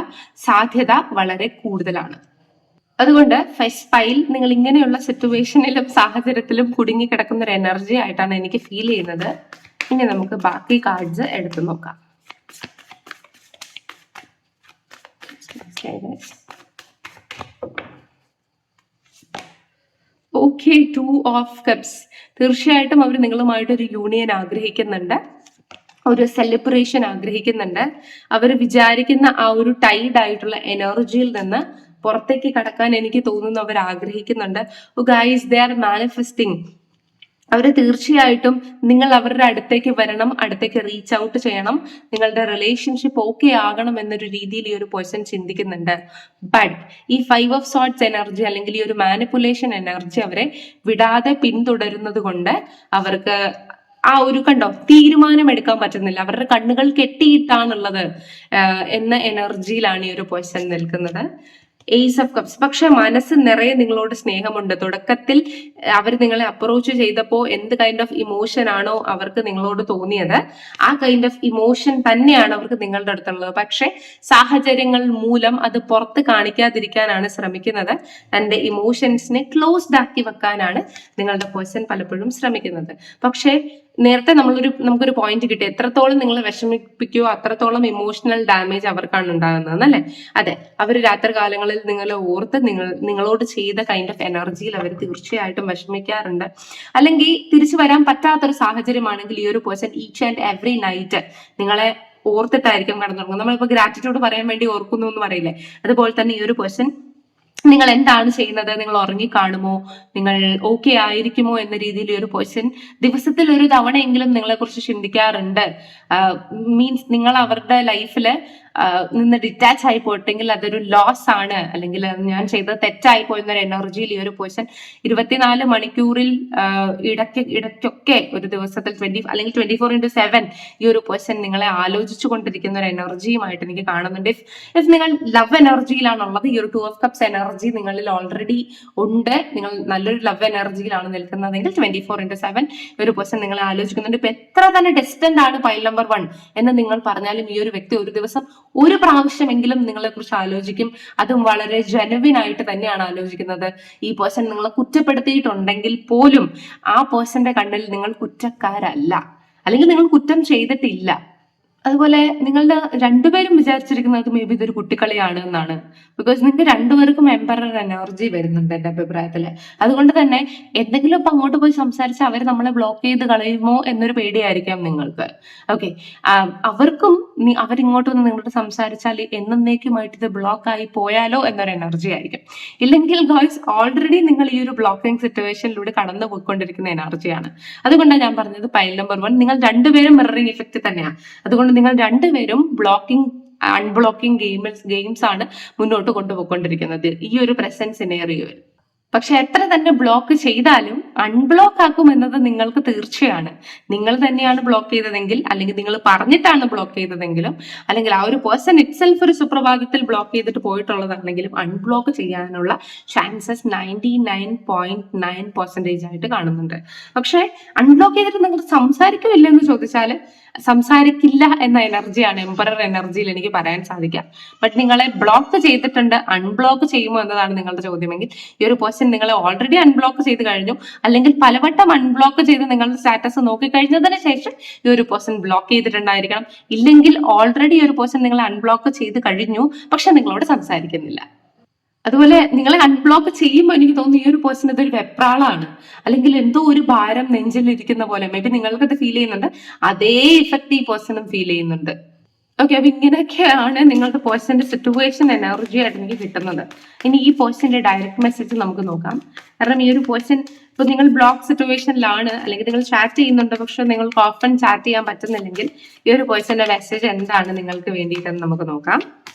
സാധ്യത വളരെ കൂടുതലാണ്. അതുകൊണ്ട് ഫസ്റ്റ് ഫൈൽ നിങ്ങൾ ഇങ്ങനെയുള്ള സിറ്റുവേഷനിലും സാഹചര്യത്തിലും കുടുങ്ങി കിടക്കുന്ന ഒരു എനർജി ആയിട്ടാണ് എനിക്ക് ഫീൽ ചെയ്യുന്നത്. ഇനി നമുക്ക് ബാക്കി കാർഡ്സ് എടുത്ത് നോക്കാം. Okay, 2 of cups. തീർച്ചയായിട്ടും അവർ നിങ്ങളുമായിട്ടൊരു യൂണിയൻ ആഗ്രഹിക്കുന്നുണ്ട്, ഒരു സെലിബ്രേഷൻ ആഗ്രഹിക്കുന്നുണ്ട്. അവർ വിചാരിക്കുന്ന ആ ഒരു ടൈഡ് ആയിട്ടുള്ള എനർജിയിൽ നിന്ന് പുറത്തേക്ക് കടക്കാൻ എനിക്ക് തോന്നുന്നു അവർ ആഗ്രഹിക്കുന്നുണ്ട്. Guys, they are manifesting. അവർ തീർച്ചയായിട്ടും നിങ്ങൾ അവരുടെ അടുത്തേക്ക് വരണം, അടുത്തേക്ക് റീച്ച് ഔട്ട് ചെയ്യണം, നിങ്ങളുടെ റിലേഷൻഷിപ്പ് ഓക്കെ ആകണം എന്നൊരു രീതിയിൽ ഈ ഒരു പേഴ്സൺ ചിന്തിക്കുന്നുണ്ട്. ബട്ട് ഈ 5 ഓഫ് സോർട്സ് എനർജി അല്ലെങ്കിൽ ഈ ഒരു മാനിപ്പുലേഷൻ എനർജി അവരെ വിടാതെ പിന്തുടരുന്നത് കൊണ്ട് അവർക്ക് ആ ഒരു തീരുമാനം എടുക്കാൻ പറ്റുന്നില്ല. അവരുടെ കണ്ണുകൾ കെട്ടിയിട്ടാണുള്ളത് എന്ന എനർജിയിലാണ് ഈ ഒരു പേഴ്സൺ നിൽക്കുന്നത്. Ace of cups. പക്ഷെ മനസ്സ് നിറയെ നിങ്ങളോട് സ്നേഹമുണ്ട്. തുടക്കത്തിൽ അവർ നിങ്ങളെ അപ്രോച്ച് ചെയ്തപ്പോൾ എന്ത് കൈൻഡ് ഓഫ് ഇമോഷൻ ആണോ അവർക്ക് നിങ്ങളോട് തോന്നിയത്, ആ കൈൻഡ് ഓഫ് ഇമോഷൻ തന്നെയാണ് അവർക്ക് നിങ്ങളുടെ അടുത്തുള്ളത്. പക്ഷെ സാഹചര്യങ്ങൾ മൂലം അത് പുറത്ത് കാണിക്കാതിരിക്കാനാണ് ശ്രമിക്കുന്നത്. തന്റെ ഇമോഷൻസിനെ ക്ലോസ്ഡ് ആക്കി വെക്കാനാണ് നിങ്ങളുടെ പേഴ്സൺ പലപ്പോഴും ശ്രമിക്കുന്നത്. പക്ഷെ നേരത്തെ നമുക്കൊരു പോയിന്റ് കിട്ടി, എത്രത്തോളം നിങ്ങളെ വിഷമിപ്പിക്കുകയോ അത്രത്തോളം ഇമോഷണൽ ഡാമേജ് അവർക്കാണ് ഉണ്ടാകുന്നത് അല്ലെ. അതെ, അവർ രാത്രി കാലങ്ങളിൽ നിങ്ങളെ ഓർത്ത് നിങ്ങളോട് ചെയ്ത കൈൻഡ് ഓഫ് എനർജിയിൽ അവർ തീർച്ചയായിട്ടും വിഷമിക്കാറുണ്ട്. അല്ലെങ്കിൽ തിരിച്ചു വരാൻ പറ്റാത്തൊരു സാഹചര്യമാണെങ്കിൽ ഈ ഒരു person each and every night നിങ്ങളെ ഓർത്തിട്ടായിരിക്കും കടന്നുറങ്ങുന്നത്. നമ്മളിപ്പോ ഗ്രാറ്റിറ്റ്യൂഡ് പറയാൻ വേണ്ടി ഓർക്കുന്നു എന്ന് പറയില്ലേ, അതുപോലെ തന്നെ ഈ ഒരു പേഴ്സൺ നിങ്ങൾ എന്താണ് ചെയ്യുന്നത്, നിങ്ങൾ ഉറങ്ങി കാണുമോ, നിങ്ങൾ ഓക്കെ ആയിരിക്കുമോ എന്ന രീതിയിൽ ഒരു പേഴ്സൺ ദിവസത്തിൽ ഒരു തവണയെങ്കിലും നിങ്ങളെ കുറിച്ച് ചിന്തിക്കാറുണ്ട്. മീൻസ് നിങ്ങൾ അവരുടെ ലൈഫില് നിന്ന് ഡിറ്റാച്ച് ആയി പോയിട്ടെങ്കിൽ അതൊരു ലോസ് ആണ്, അല്ലെങ്കിൽ ഞാൻ ചെയ്തത് തെറ്റായി പോയെന്നൊരു എനർജിയിൽ ഈ ഒരു പേഴ്സൺ 24 മണിക്കൂറിൽ ഇടയ്ക്കൊക്കെ ഒരു ദിവസത്തിൽ 20 അല്ലെങ്കിൽ 24/7 ഈ ഒരു പേഴ്സൺ നിങ്ങളെ ആലോചിച്ചു കൊണ്ടിരിക്കുന്ന ഒരു എനർജിയുമായിട്ട് എനിക്ക് കാണുന്നുണ്ട്. ഇഫ് നിങ്ങൾ ലവ് എനർജിയിലാണുള്ളത്, ഈ ഒരു 2 ഓഫ് കപ്സ് എനർജി നിങ്ങളിൽ ഓൾറെഡി ഉണ്ട്, നിങ്ങൾ നല്ലൊരു ലവ് എനർജിയിലാണ് നിൽക്കുന്നതെങ്കിൽ 24/7 ഒരു പേഴ്സൺ നിങ്ങളെ ആലോചിക്കുന്നുണ്ട്. ഇപ്പൊ എത്ര തന്നെ ഡിസ്റ്റന്റ് ആണ് പൈൽ നമ്പർ 1 എന്ന് നിങ്ങൾ പറഞ്ഞാലും ഈ ഒരു വ്യക്തി ഒരു ദിവസം ഒരു പ്രാവശ്യമെങ്കിലും നിങ്ങളെ കുറിച്ച് ആലോചിക്കും. അതും വളരെ ജെനുവിൻ ആയിട്ട് തന്നെയാണ് ആലോചിക്കുന്നത്. ഈ പേഴ്സൺ നിങ്ങളെ കുറ്റപ്പെടുത്തിയിട്ടുണ്ടെങ്കിൽ പോലും ആ പേഴ്സന്റെ കണ്ണിൽ നിങ്ങൾ കുറ്റക്കാരല്ല, അല്ലെങ്കിൽ നിങ്ങൾ കുറ്റം ചെയ്തിട്ടില്ല. അതുപോലെ നിങ്ങളുടെ രണ്ടുപേരും വിചാരിച്ചിരിക്കുന്നത് മേ ബി ഇതൊരു കുട്ടിക്കളിയാണ് എന്നാണ്. ബിക്കോസ് നിങ്ങൾക്ക് രണ്ടുപേർക്കും എംപറർ എനർജി വരുന്നുണ്ട് എന്റെ അഭിപ്രായത്തില്. അതുകൊണ്ട് തന്നെ എന്തെങ്കിലും ഇപ്പൊ അങ്ങോട്ട് പോയി സംസാരിച്ച് അവർ നമ്മളെ ബ്ലോക്ക് ചെയ്ത് കളയുമോ എന്നൊരു പേടിയായിരിക്കാം നിങ്ങൾക്ക്. ഓക്കെ, അവർക്കും അവരിങ്ങോട്ട് വന്ന് നിങ്ങളോട് സംസാരിച്ചാൽ എന്നേക്കുമായിട്ട് ഇത് ബ്ലോക്ക് ആയി പോയാലോ എന്നൊരു എനർജി ആയിരിക്കും. ഇല്ലെങ്കിൽ ഗോയ്സ്, ഓൾറെഡി നിങ്ങൾ ഈ ഒരു ബ്ലോക്കിംഗ് സിറ്റുവേഷനിലൂടെ കടന്നു പോയിക്കൊണ്ടിരിക്കുന്ന എനർജിയാണ്. അതുകൊണ്ടാണ് ഞാൻ പറഞ്ഞത് പൈൽ നമ്പർ 1 നിങ്ങൾ രണ്ടുപേരും മിററിംഗ് ഇഫക്റ്റ് തന്നെയാണ്. അതുകൊണ്ട് നിങ്ങൾ രണ്ടുപേരും അൺബ്ലോക്കിംഗ് ഗെയിംസ് ആണ് മുന്നോട്ട് കൊണ്ടുപോയിക്കൊണ്ടിരിക്കുന്നത് ഈ ഒരു പ്രസന്റ് സിനേറിയോയിൽ. പക്ഷെ എത്ര തന്നെ ബ്ലോക്ക് ചെയ്താലും അൺബ്ലോക്ക് ആക്കും എന്നത് നിങ്ങൾക്ക് തീർച്ചയാണ്. നിങ്ങൾ തന്നെയാണ് ബ്ലോക്ക് ചെയ്തതെങ്കിൽ, അല്ലെങ്കിൽ നിങ്ങൾ പറഞ്ഞിട്ടാണ് ബ്ലോക്ക് ചെയ്തതെങ്കിലും, അല്ലെങ്കിൽ ആ ഒരു പേഴ്സൺ ഇറ്റ്സെൽഫ് ഒരു സുപ്രഭാതത്തിൽ ബ്ലോക്ക് ചെയ്തിട്ട് പോയിട്ടുള്ളതാണെങ്കിലും അൺബ്ലോക്ക് ചെയ്യാനുള്ള ചാൻസസ് 99.9% ആയിട്ട് കാണുന്നുണ്ട്. പക്ഷെ അൺബ്ലോക്ക് ചെയ്തിട്ട് നിങ്ങൾ സംസാരിക്കില്ല എന്ന് ചോദിച്ചാൽ സംസാരിക്കില്ല എന്ന എനർജിയാണ് എംപറർ എനർജിയിൽ എനിക്ക് പറയാൻ സാധിക്കാം. ബട്ട് നിങ്ങളെ ബ്ലോക്ക് ചെയ്തിട്ടുണ്ട്, അൺബ്ലോക്ക് ചെയ്യുമോ എന്നതാണ് നിങ്ങളുടെ ചോദ്യമെങ്കിൽ ഈ ഒരു പേഴ്സൺ നിങ്ങളെ ഓൾറെഡി അൺബ്ലോക്ക് ചെയ്ത് കഴിഞ്ഞു, അല്ലെങ്കിൽ പലവട്ടം അൺബ്ലോക്ക് ചെയ്ത് നിങ്ങളുടെ സ്റ്റാറ്റസ് നോക്കിക്കഴിഞ്ഞതിന് ശേഷം ഈ ഒരു പേഴ്സൺ ബ്ലോക്ക് ചെയ്തിട്ടുണ്ടായിരിക്കണം. ഇല്ലെങ്കിൽ ഓൾറെഡി ഒരു പേഴ്സൺ നിങ്ങളെ അൺബ്ലോക്ക് ചെയ്ത് കഴിഞ്ഞു, പക്ഷെ നിങ്ങളോട് സംസാരിക്കുന്നില്ല. അതുപോലെ നിങ്ങളെ അൺബ്ലോക്ക് ചെയ്യുമ്പോൾ എനിക്ക് തോന്നുന്നു ഈ ഒരു പേഴ്സൺ ഇതൊരു വെപ്രാളാണ്, അല്ലെങ്കിൽ എന്തോ ഒരു ഭാരം നെഞ്ചിലിരിക്കുന്ന പോലെ മേ ബി നിങ്ങൾക്കത് ഫീൽ ചെയ്യുന്നുണ്ട്. അതേ ഇഫക്റ്റ് ഈ പേഴ്സണും ഫീൽ ചെയ്യുന്നുണ്ട്. ഓക്കെ, അപ്പൊ ഇങ്ങനെയൊക്കെയാണ് നിങ്ങളുടെ പേഴ്സന്റെ സിറ്റുവേഷൻ എനർജി ആയിട്ട് എനിക്ക് കിട്ടുന്നത്. ഇനി ഈ പേഴ്സന്റെ ഡയറക്റ്റ് മെസ്സേജ് നമുക്ക് നോക്കാം. കാരണം ഈ ഒരു പേഴ്സൺ ഇപ്പൊ നിങ്ങൾ ബ്ലോക്ക് സിറ്റുവേഷനിലാണ്, അല്ലെങ്കിൽ നിങ്ങൾ ചാറ്റ് ചെയ്യുന്നുണ്ട് പക്ഷെ നിങ്ങൾക്ക് ഓപ്പൺ ചാറ്റ് ചെയ്യാൻ പറ്റുന്നില്ലെങ്കിൽ ഈ ഒരു പേഴ്സന്റെ മെസ്സേജ് എന്താണ് നിങ്ങൾക്ക് വേണ്ടിയിട്ടെന്ന് നമുക്ക് നോക്കാം.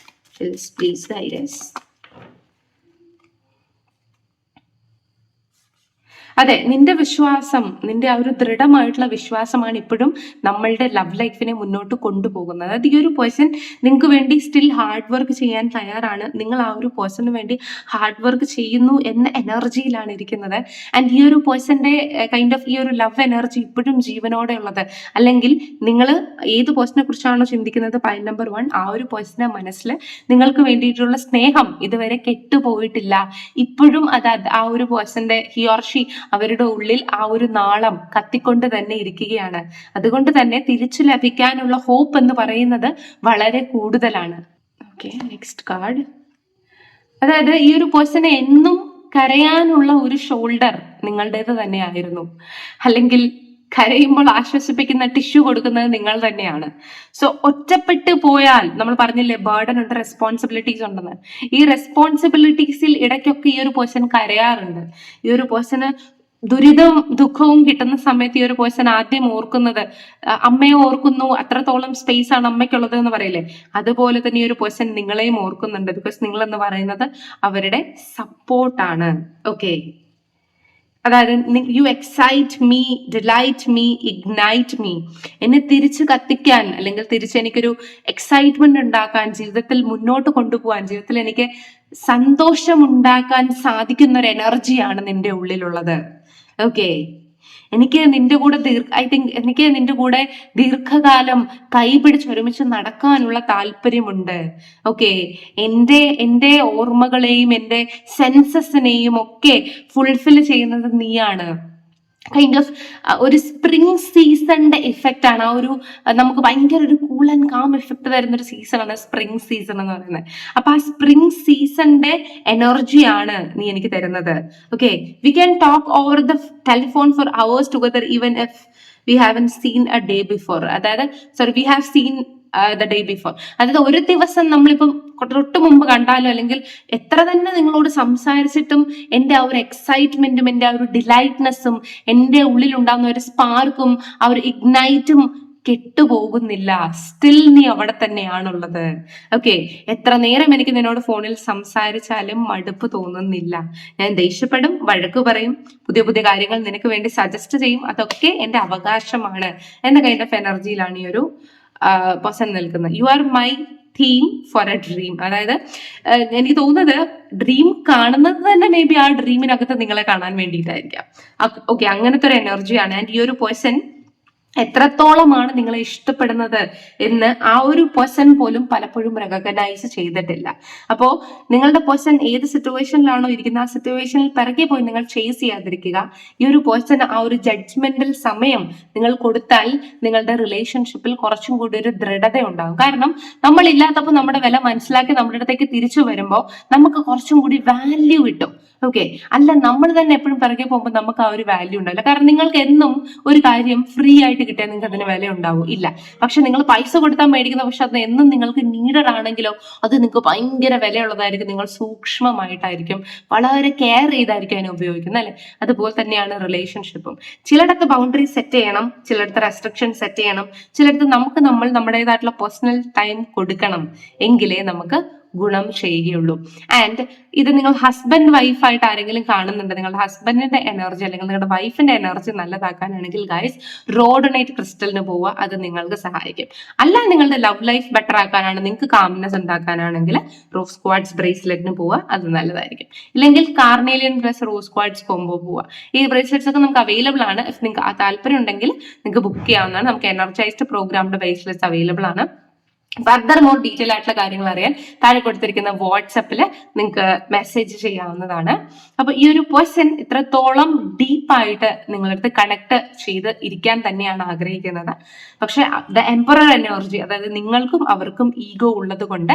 Please guidance. അതെ, നിന്റെ വിശ്വാസം, നിന്റെ ആ ഒരു ദൃഢമായിട്ടുള്ള വിശ്വാസമാണ് ഇപ്പോഴും നമ്മളുടെ ലവ് ലൈഫിനെ മുന്നോട്ട് കൊണ്ടുപോകുന്നത്. അത് ഈ ഒരു പേഴ്സൺ നിങ്ങൾക്ക് വേണ്ടി സ്റ്റിൽ ഹാർഡ് വർക്ക് ചെയ്യാൻ തയ്യാറാണ്. നിങ്ങൾ ആ ഒരു പേഴ്സണിന് വേണ്ടി ഹാർഡ് വർക്ക് ചെയ്യുന്നു എന്ന എനർജിയിലാണ് ഇരിക്കുന്നത്. ആൻഡ് ഈ ഒരു പേഴ്സന്റെ കൈൻഡ് ഓഫ് ഈ ഒരു ലവ് എനർജി ഇപ്പോഴും ജീവനോടെ ഉള്ളത്, അല്ലെങ്കിൽ നിങ്ങൾ ഏത് പേഴ്സണെ കുറിച്ചാണോ ചിന്തിക്കുന്നത് പൈൽ നമ്പർ 1, ആ ഒരു പേഴ്സന്റെ മനസ്സിൽ നിങ്ങൾക്ക് വേണ്ടിയിട്ടുള്ള സ്നേഹം ഇതുവരെ കെട്ടുപോയിട്ടില്ല. ഇപ്പോഴും അത് ആ ഒരു പേഴ്സന്റെ ഹി ഓർ ഷീ അവരുടെ ഉള്ളിൽ ആ ഒരു നാളം കത്തിക്കൊണ്ട് തന്നെ ഇരിക്കുകയാണ്. അതുകൊണ്ട് തന്നെ തിരിച്ചു ലഭിക്കാനുള്ള ഹോപ്പ് എന്ന് പറയുന്നത് വളരെ കൂടുതലാണ്. Okay, next card. അതായത് ഈ ഒരു പേഴ്സണെ എന്നും കരയാനുള്ള ഒരു ഷോൾഡർ നിങ്ങളുടേത് തന്നെയായിരുന്നു, അല്ലെങ്കിൽ കരയുമ്പോൾ ആശ്വസിപ്പിക്കുന്ന ടിഷ്യൂ കൊടുക്കുന്നത് നിങ്ങൾ തന്നെയാണ്. സോ ഒറ്റപ്പെട്ട് പോയാൽ, നമ്മൾ പറഞ്ഞില്ലേ ബേർഡൻ ഉണ്ട്, റെസ്പോൺസിബിലിറ്റീസ് ഉണ്ടെന്ന്, ഈ റെസ്പോൺസിബിലിറ്റീസിൽ ഇടയ്ക്കൊക്കെ ഈ ഒരു പേഴ്സൺ കരയാറുണ്ട്. ഈ ഒരു പേഴ്സണ് ദുരിതവും ദുഃഖവും കിട്ടുന്ന സമയത്ത് ഈ ഒരു പേഴ്സൺ ആദ്യം ഓർക്കുന്നത് അമ്മയെ ഓർക്കുന്നു. അത്രത്തോളം സ്പേസ് ആണ് അമ്മയ്ക്കുള്ളത് എന്ന് പറയില്ലേ, അതുപോലെ തന്നെ ഈ ഒരു പേഴ്സൺ നിങ്ങളെയും ഓർക്കുന്നുണ്ട്. ബിക്കോസ് നിങ്ങൾ എന്ന് പറയുന്നത് അവരുടെ സപ്പോർട്ടാണ്. ഓക്കെ, അതായത് you excite me, delight me, ignite me. എന്നെ തിരിച്ച് കത്തിക്കാൻ, അല്ലെങ്കിൽ തിരിച്ച് എനിക്കൊരു എക്സൈറ്റ്മെന്റ് ഉണ്ടാക്കാൻ, ജീവിതത്തിൽ മുന്നോട്ട് കൊണ്ടുപോകാൻ, ജീവിതത്തിൽ എനിക്ക് സന്തോഷം ഉണ്ടാക്കാൻ സാധിക്കുന്ന ഒരു എനർജിയാണ് നിന്റെ ഉള്ളിലുള്ളത്. ഓക്കെ, എനിക്ക് നിന്റെ കൂടെ എനിക്ക് നിന്റെ കൂടെ ദീർഘകാലം കൈപിടിച്ച് ഒരുമിച്ച് നടക്കാനുള്ള താല്പര്യമുണ്ട്. ഓക്കെ, എൻ്റെ ഓർമ്മകളെയും എൻ്റെ സെൻസസിനെയും ഒക്കെ ഫുൾഫിൽ ചെയ്യുന്നത് നീയാണ്. കൈൻഡ് ഓഫ് ഒരു സ്പ്രിംഗ് സീസണിന്റെ എഫക്റ്റ് ആണ്. ആ ഒരു നമുക്ക് ഭയങ്കര ഒരു കൂൾ ആൻഡ് കാം എഫക്ട് തരുന്ന ഒരു സീസണാണ് സ്പ്രിംഗ് സീസൺ എന്ന് പറയുന്നത്. അപ്പൊ ആ സ്പ്രിംഗ് സീസണിന്റെ എനർജിയാണ് നീ എനിക്ക് തരുന്നത്. Okay, we can talk over the telephone for hours together even if we haven't seen a day before. അതായത് we have seen the day before. അതായത് ഒരു ദിവസം നമ്മളിപ്പം തൊട്ട് മുമ്പ് കണ്ടാലും, അല്ലെങ്കിൽ എത്ര തന്നെ നിങ്ങളോട് സംസാരിച്ചിട്ടും എൻ്റെ ആ ഒരു എക്സൈറ്റ്മെന്റും എൻ്റെ ആ ഒരു ഡിലൈറ്റ്നെസ്സും എൻ്റെ ഉള്ളിൽ ഉണ്ടാകുന്ന ഒരു സ്പാർക്കും ആ ഒരു ഇഗ്നൈറ്റും കെട്ടുപോകുന്നില്ല. സ്റ്റിൽ നീ അവിടെ തന്നെയാണുള്ളത്. ഓക്കെ, എത്ര നേരം എനിക്ക് നിന്നോട് ഫോണിൽ സംസാരിച്ചാലും മടുപ്പ് തോന്നുന്നില്ല. ഞാൻ ദേഷ്യപ്പെടും, വഴക്ക് പറയും, പുതിയ പുതിയ കാര്യങ്ങൾ നിനക്ക് വേണ്ടി സജസ്റ്റ് ചെയ്യും. അതൊക്കെ എൻ്റെ അവകാശമാണ് എന്ന കൈൻഡ് ഓഫ് എനർജിയിലാണ് ഈ ഒരു പേഴ്സൺ നിൽക്കുന്നത്. You are my theme for A dream. അതായത് എനിക്ക് തോന്നുന്നത് ഡ്രീം കാണുന്നത് തന്നെ മേ ബി ആ ഡ്രീമിനകത്ത് നിങ്ങളെ കാണാൻ വേണ്ടിയിട്ടായിരിക്കാം. ഓക്കെ, അങ്ങനത്തെ ഒരു എനർജിയാണ്. ആൻഡ് ഈ ഒരു പേഴ്സൺ എത്രത്തോളമാണ് നിങ്ങളെ ഇഷ്ടപ്പെടുന്നത് എന്ന് ആ ഒരു പേഴ്സൺ പോലും പലപ്പോഴും റെക്കഗ്നൈസ് ചെയ്തിട്ടില്ല. അപ്പോ നിങ്ങളുടെ പേഴ്സൺ ഏത് സിറ്റുവേഷനിലാണോ ഇരിക്കുന്നത്, ആ സിറ്റുവേഷനിൽ പിറകെ പോയി നിങ്ങൾ ചേസ് ചെയ്യാതിരിക്കുക. ഈ ഒരു പേഴ്സൺ ആ ഒരു ജഡ്ജ്മെന്റൽ സമയം നിങ്ങൾ കൊടുത്താൽ നിങ്ങളുടെ റിലേഷൻഷിപ്പിൽ കുറച്ചും കൂടി ഒരു ദൃഢത ഉണ്ടാകും. കാരണം നമ്മളില്ലാത്തപ്പോൾ നമ്മുടെ വില മനസ്സിലാക്കി നമ്മുടെ അടുത്തേക്ക് തിരിച്ചു വരുമ്പോൾ നമുക്ക് കുറച്ചും കൂടി വാല്യൂ കിട്ടും. ഓക്കെ, അല്ല നമ്മൾ തന്നെ എപ്പോഴും പിറകെ പോകുമ്പോൾ നമുക്ക് ആ ഒരു വാല്യൂ ഉണ്ടാവില്ല. കാരണം നിങ്ങൾക്ക് എന്നും ഒരു കാര്യം ഫ്രീ ആയിട്ട് കിട്ടിയാൽ നിങ്ങൾക്ക് അതിന് വില ഉണ്ടാവും ഇല്ല. പക്ഷെ നിങ്ങൾ പൈസ കൊടുത്താൽ മേടിക്കുന്ന, പക്ഷെ അത് എന്നും നിങ്ങൾക്ക് നീഡഡ് ആണെങ്കിലോ അത് നിങ്ങൾക്ക് ഭയങ്കര വിലയുള്ളതായിരിക്കും. നിങ്ങൾ സൂക്ഷ്മമായിട്ടായിരിക്കും, വളരെ കെയർ ചെയ്തായിരിക്കും അതിനെ ഉപയോഗിക്കുന്നത്, അല്ലെ? അതുപോലെ തന്നെയാണ് റിലേഷൻഷിപ്പും. ചിലയിടത്ത് ബൗണ്ടറി സെറ്റ് ചെയ്യണം, ചിലയിടത്ത് റെസ്ട്രിക്ഷൻ സെറ്റ് ചെയ്യണം, ചിലയിടത്ത് നമ്മൾ നമ്മുടേതായിട്ടുള്ള പേഴ്സണൽ ടൈം കൊടുക്കണം. എങ്കിലേ നമുക്ക് ഗുണം ചെയ്യുകയുള്ളൂ. ആൻഡ് ഇത് നിങ്ങൾ ഹസ്ബൻഡ് വൈഫായിട്ട് ആരെങ്കിലും കാണുന്നുണ്ട്, നിങ്ങളുടെ ഹസ്ബൻഡിന്റെ എനർജി അല്ലെങ്കിൽ നിങ്ങളുടെ വൈഫിന്റെ എനർജി നല്ലതാക്കാനാണെങ്കിൽ ഗൈസ് റോഡോണൈറ്റ് ക്രിസ്റ്റലിന് പോവുക, അത് നിങ്ങൾക്ക് സഹായിക്കും. അല്ല നിങ്ങളുടെ ലവ് ലൈഫ് ബെറ്റർ ആക്കാനാണ്, നിങ്ങൾക്ക് കാംനെസ് ഉണ്ടാക്കാനാണെങ്കിൽ റോസ് ക്വാർട്സ് ബ്രേസ്ലെറ്റിന് പോവുക, അത് നല്ലതായിരിക്കും. ഇല്ലെങ്കിൽ കാർണേലിയൻ പ്ലസ് റോസ് ക്വാർട്സ് കോംബോ പോവുക. ഈ ബ്രേസ്ലെറ്റ്സ് ഒക്കെ നമുക്ക് അവൈലബിൾ ആണ്. ഇഫ് നിങ്ങൾക്ക് ആ താല്പര്യം ഉണ്ടെങ്കിൽ നിങ്ങൾക്ക് ബുക്ക് ചെയ്യാവുന്നതാണ്. നമുക്ക് എനർജൈസ്ഡ് പ്രോഗ്രാമിന്റെ ബ്രേസ്ലെറ്റ്സ് അവൈലബിൾ ആണ്. ഫർദർ മോർ ഡീറ്റെയിൽ ആയിട്ടുള്ള കാര്യങ്ങൾ അറിയാൻ താഴെ കൊടുത്തിരിക്കുന്ന വാട്സപ്പിൽ നിങ്ങൾക്ക് മെസ്സേജ് ചെയ്യാവുന്നതാണ്. അപ്പൊ ഈ ഒരു പേഴ്സൺ ഇത്രത്തോളം ഡീപ്പായിട്ട് നിങ്ങളടുത്ത് കണക്ട് ചെയ്ത് ഇരിക്കാൻ തന്നെയാണ് ആഗ്രഹിക്കുന്നത്. പക്ഷെ ദ എംപറർ എനർജി, അതായത് നിങ്ങൾക്കും അവർക്കും ഈഗോ ഉള്ളത് കൊണ്ട്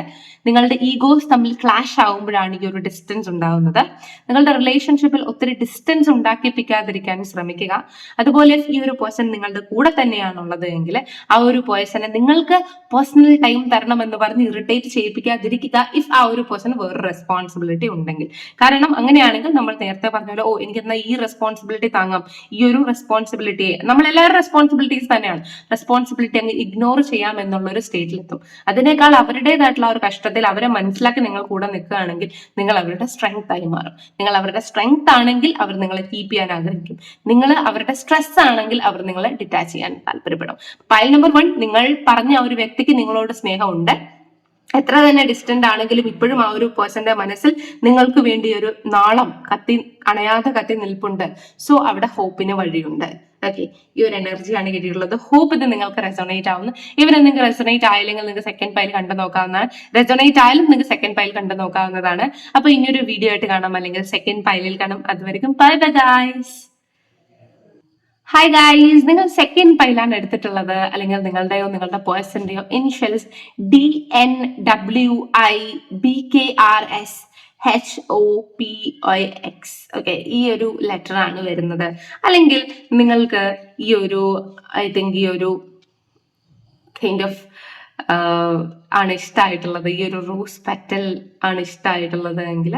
നിങ്ങളുടെ ഈഗോസ് തമ്മിൽ ക്ലാഷ് ആകുമ്പോഴാണ് ഈ ഒരു ഡിസ്റ്റൻസ് ഉണ്ടാകുന്നത്. നിങ്ങളുടെ റിലേഷൻഷിപ്പിൽ ഒത്തിരി ഡിസ്റ്റൻസ് ഉണ്ടാക്കിപ്പിക്കാതിരിക്കാൻ ശ്രമിക്കുക. അതുപോലെ ഈ ഒരു പേഴ്സൺ നിങ്ങളുടെ കൂടെ തന്നെയാണുള്ളത് എങ്കിൽ ആ ഒരു പേഴ്സണെ നിങ്ങൾക്ക് പേഴ്സണൽ ടൈം തരണം എന്ന് പറഞ്ഞ് ഇറിറ്റേറ്റ് ചെയ്യിപ്പിക്കാതിരിക്കുക. ഇഫ് ആ ഒരു പേഴ്സൺ വേറൊരു റെസ്പോൺസിബിലിറ്റി ഉണ്ടെങ്കിൽ. കാരണം അങ്ങനെയാണെങ്കിൽ നമ്മൾ നേരത്തെ പറഞ്ഞ പോലെ എനിക്ക് എന്നാൽ ഈ റെസ്പോൺസിബിലിറ്റി താങ്ങാം, ഈ ഒരു റെസ്പോൺസിബിലിറ്റി, നമ്മളെല്ലാവരും റെസ്പോൺസിബിലിറ്റീസ് തന്നെയാണ്, റെസ്പോൺസിബിലിറ്റി അങ്ങ് ഇഗ്നോർ ചെയ്യാം എന്നുള്ള ഒരു സ്റ്റേറ്റിലെത്തും. അതിനേക്കാൾ അവരുടേതായിട്ടുള്ള ഒരു കഷ്ടത്തിൽ അവരെ മനസ്സിലാക്കി നിങ്ങൾ കൂടെ നിൽക്കുകയാണെങ്കിൽ നിങ്ങൾ അവരുടെ സ്ട്രെങ്ത് ആയി മാറും. നിങ്ങൾ അവരുടെ സ്ട്രെങ്ത് ആണെങ്കിൽ അവർ നിങ്ങളെ കീപ്പ് ചെയ്യാൻ ആഗ്രഹിക്കും. നിങ്ങൾ അവരുടെ സ്ട്രെസ് ആണെങ്കിൽ അവർ നിങ്ങളെ ഡിറ്റാച്ച് ചെയ്യാൻ താല്പര്യപ്പെടും. പൈൽ നമ്പർ 1, നിങ്ങൾ പറഞ്ഞ ആ ഒരു വ്യക്തിക്ക് നിങ്ങളോട് സ്നേഹമുണ്ട്. എത്ര തന്നെ ഡിസ്റ്റന്റ് ആണെങ്കിലും ഇപ്പോഴും ആ ഒരു പേഴ്സന്റെ മനസ്സിൽ നിങ്ങൾക്ക് വേണ്ടി ഒരു നാളം അണയാതെ കത്തി നിൽപ്പുണ്ട്. സോ അവിടെ ഹോപ്പിന് വഴിയുണ്ട്. ഓക്കെ, ഈ ഒരു എനർജിയാണ് കിട്ടിയിട്ടുള്ളത്. ഹോപ്പ് ഇത് നിങ്ങൾക്ക് റെസൊണേറ്റ് ആവുന്നു. ഇവരെ നിങ്ങൾക്ക് റെസൊണേറ്റ് ആയില്ലെങ്കിൽ നിങ്ങൾക്ക് സെക്കൻഡ് പൈൽ കണ്ടു നോക്കാവുന്നതാണ്. റെസൊണേറ്റ് ആയാലും നിങ്ങൾക്ക് സെക്കൻഡ് പൈൽ കണ്ടു നോക്കാവുന്നതാണ്. അപ്പൊ ഇനിയൊരു വീഡിയോ ആയിട്ട് കാണാം, അല്ലെങ്കിൽ സെക്കൻഡ് പൈലിൽ കാണാം. അതുവരെയും bye bye guys. Hi guys, നിങ്ങൾ സെക്കൻഡ് പൈലാണ് എടുത്തിട്ടുള്ളത്, അല്ലെങ്കിൽ നിങ്ങളുടെ പേഴ്സന്റെയോ ഇനിഷ്യൽസ് DNWIBKRSHOPIX. ഓക്കെ, ഈ ഒരു ലെറ്റർ ആണ് വരുന്നത്. അല്ലെങ്കിൽ നിങ്ങൾക്ക് ഈ ഒരു ഈ ഒരു കൈൻഡ് ഓഫ് ആണ് ഇഷ്ടമായിട്ടുള്ളത്, ഈ ഒരു റോസ് പെറ്റൽ ആണ് ഇഷ്ടമായിട്ടുള്ളത് എങ്കിൽ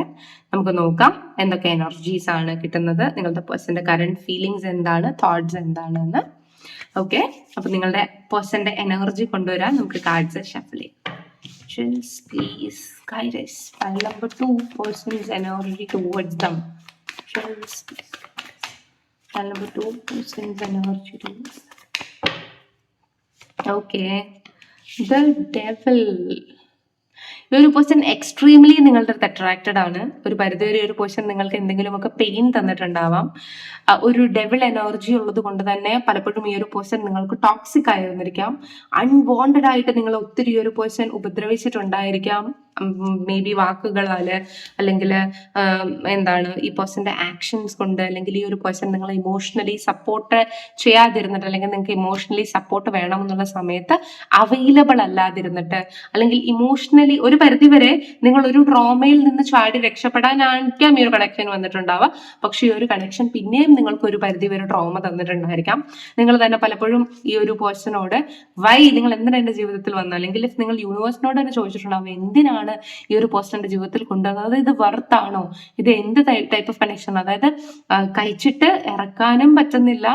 നമുക്ക് നോക്കാം എന്തൊക്കെ എനർജീസ് ആണ് കിട്ടുന്നത്, നിങ്ങളുടെ പേഴ്സന്റെ കറന്റ് ഫീലിങ്സ് എന്താണ്, തോട്ട്സ് എന്താണെന്ന്. ഓക്കെ, അപ്പൊ നിങ്ങളുടെ പേഴ്സന്റെ എനർജി കൊണ്ടുവരാൻ നമുക്ക് കാർഡ്സ് ഷഫിൾ ചെയ്യാം. Please guide us. File number 2, person's energy towards them. File number 2, person's energy towards them. Okay, the devil. ഈ ഒരു പേഴ്സൺ എക്സ്ട്രീംലി നിങ്ങളുടെ അടുത്ത് അട്രാക്റ്റഡ് ആണ്. ഒരു പരിധിവരെ ഒരു പേഴ്സൺ നിങ്ങൾക്ക് എന്തെങ്കിലുമൊക്കെ പെയിൻ തന്നിട്ടുണ്ടാവാം. ഒരു ഡെവിൾ എനർജി ഉള്ളത് കൊണ്ട് തന്നെ പലപ്പോഴും ഈ ഒരു പേഴ്സൺ നിങ്ങൾക്ക് ടോക്സിക് ആയിരുന്നിരിക്കാം. അൺവാണ്ടഡ് ആയിട്ട് നിങ്ങൾ ഒത്തിരി ഒരു പേഴ്സൺ ഉപദ്രവിച്ചിട്ടുണ്ടായിരിക്കാം. മേ ബി വാക്കുകളാല്, അല്ലെങ്കിൽ എന്താണ് ഈ പേഴ്സന്റെ ആക്ഷൻസ് കൊണ്ട്, അല്ലെങ്കിൽ ഈ ഒരു പേഴ്സൺ നിങ്ങളെ ഇമോഷണലി സപ്പോർട്ട് ചെയ്യാതിരുന്നിട്ട്, അല്ലെങ്കിൽ നിങ്ങൾക്ക് ഇമോഷണലി സപ്പോർട്ട് വേണമെന്നുള്ള സമയത്ത് അവൈലബിൾ അല്ലാതിരുന്നിട്ട്, അല്ലെങ്കിൽ ഇമോഷണലി ഒരു പരിധിവരെ നിങ്ങൾ ഒരു ട്രോമയിൽ നിന്ന് ചാടി രക്ഷപ്പെടാനായിരിക്കാം ഈ ഒരു കണക്ഷൻ വന്നിട്ടുണ്ടാവുക. പക്ഷെ ഈ ഒരു കണക്ഷൻ പിന്നെയും നിങ്ങൾക്ക് ഒരു പരിധിവരെ ട്രോമ തന്നിട്ടുണ്ടായിരിക്കാം. നിങ്ങൾ തന്നെ പലപ്പോഴും ഈ ഒരു പേഴ്സണോട് നിങ്ങൾ എന്തിനാ എന്റെ ജീവിതത്തിൽ വന്നത്, അല്ലെങ്കിൽ നിങ്ങൾ യൂണിവേഴ്സിനോട് തന്നെ ചോദിച്ചിട്ടുണ്ടാവും എന്തിനാണ് ഈ ഒരു പേഴ്സണിന്റെ ജീവിതത്തിൽ കൊണ്ടുവന്നത്, അതായത് ഇത് വർത്താണോ, ഇത് എന്ത് ടൈപ്പ് ഓഫ് കണക്ഷൻ, അതായത് കഴിച്ചിട്ട് ഇറക്കാനും പറ്റുന്നില്ല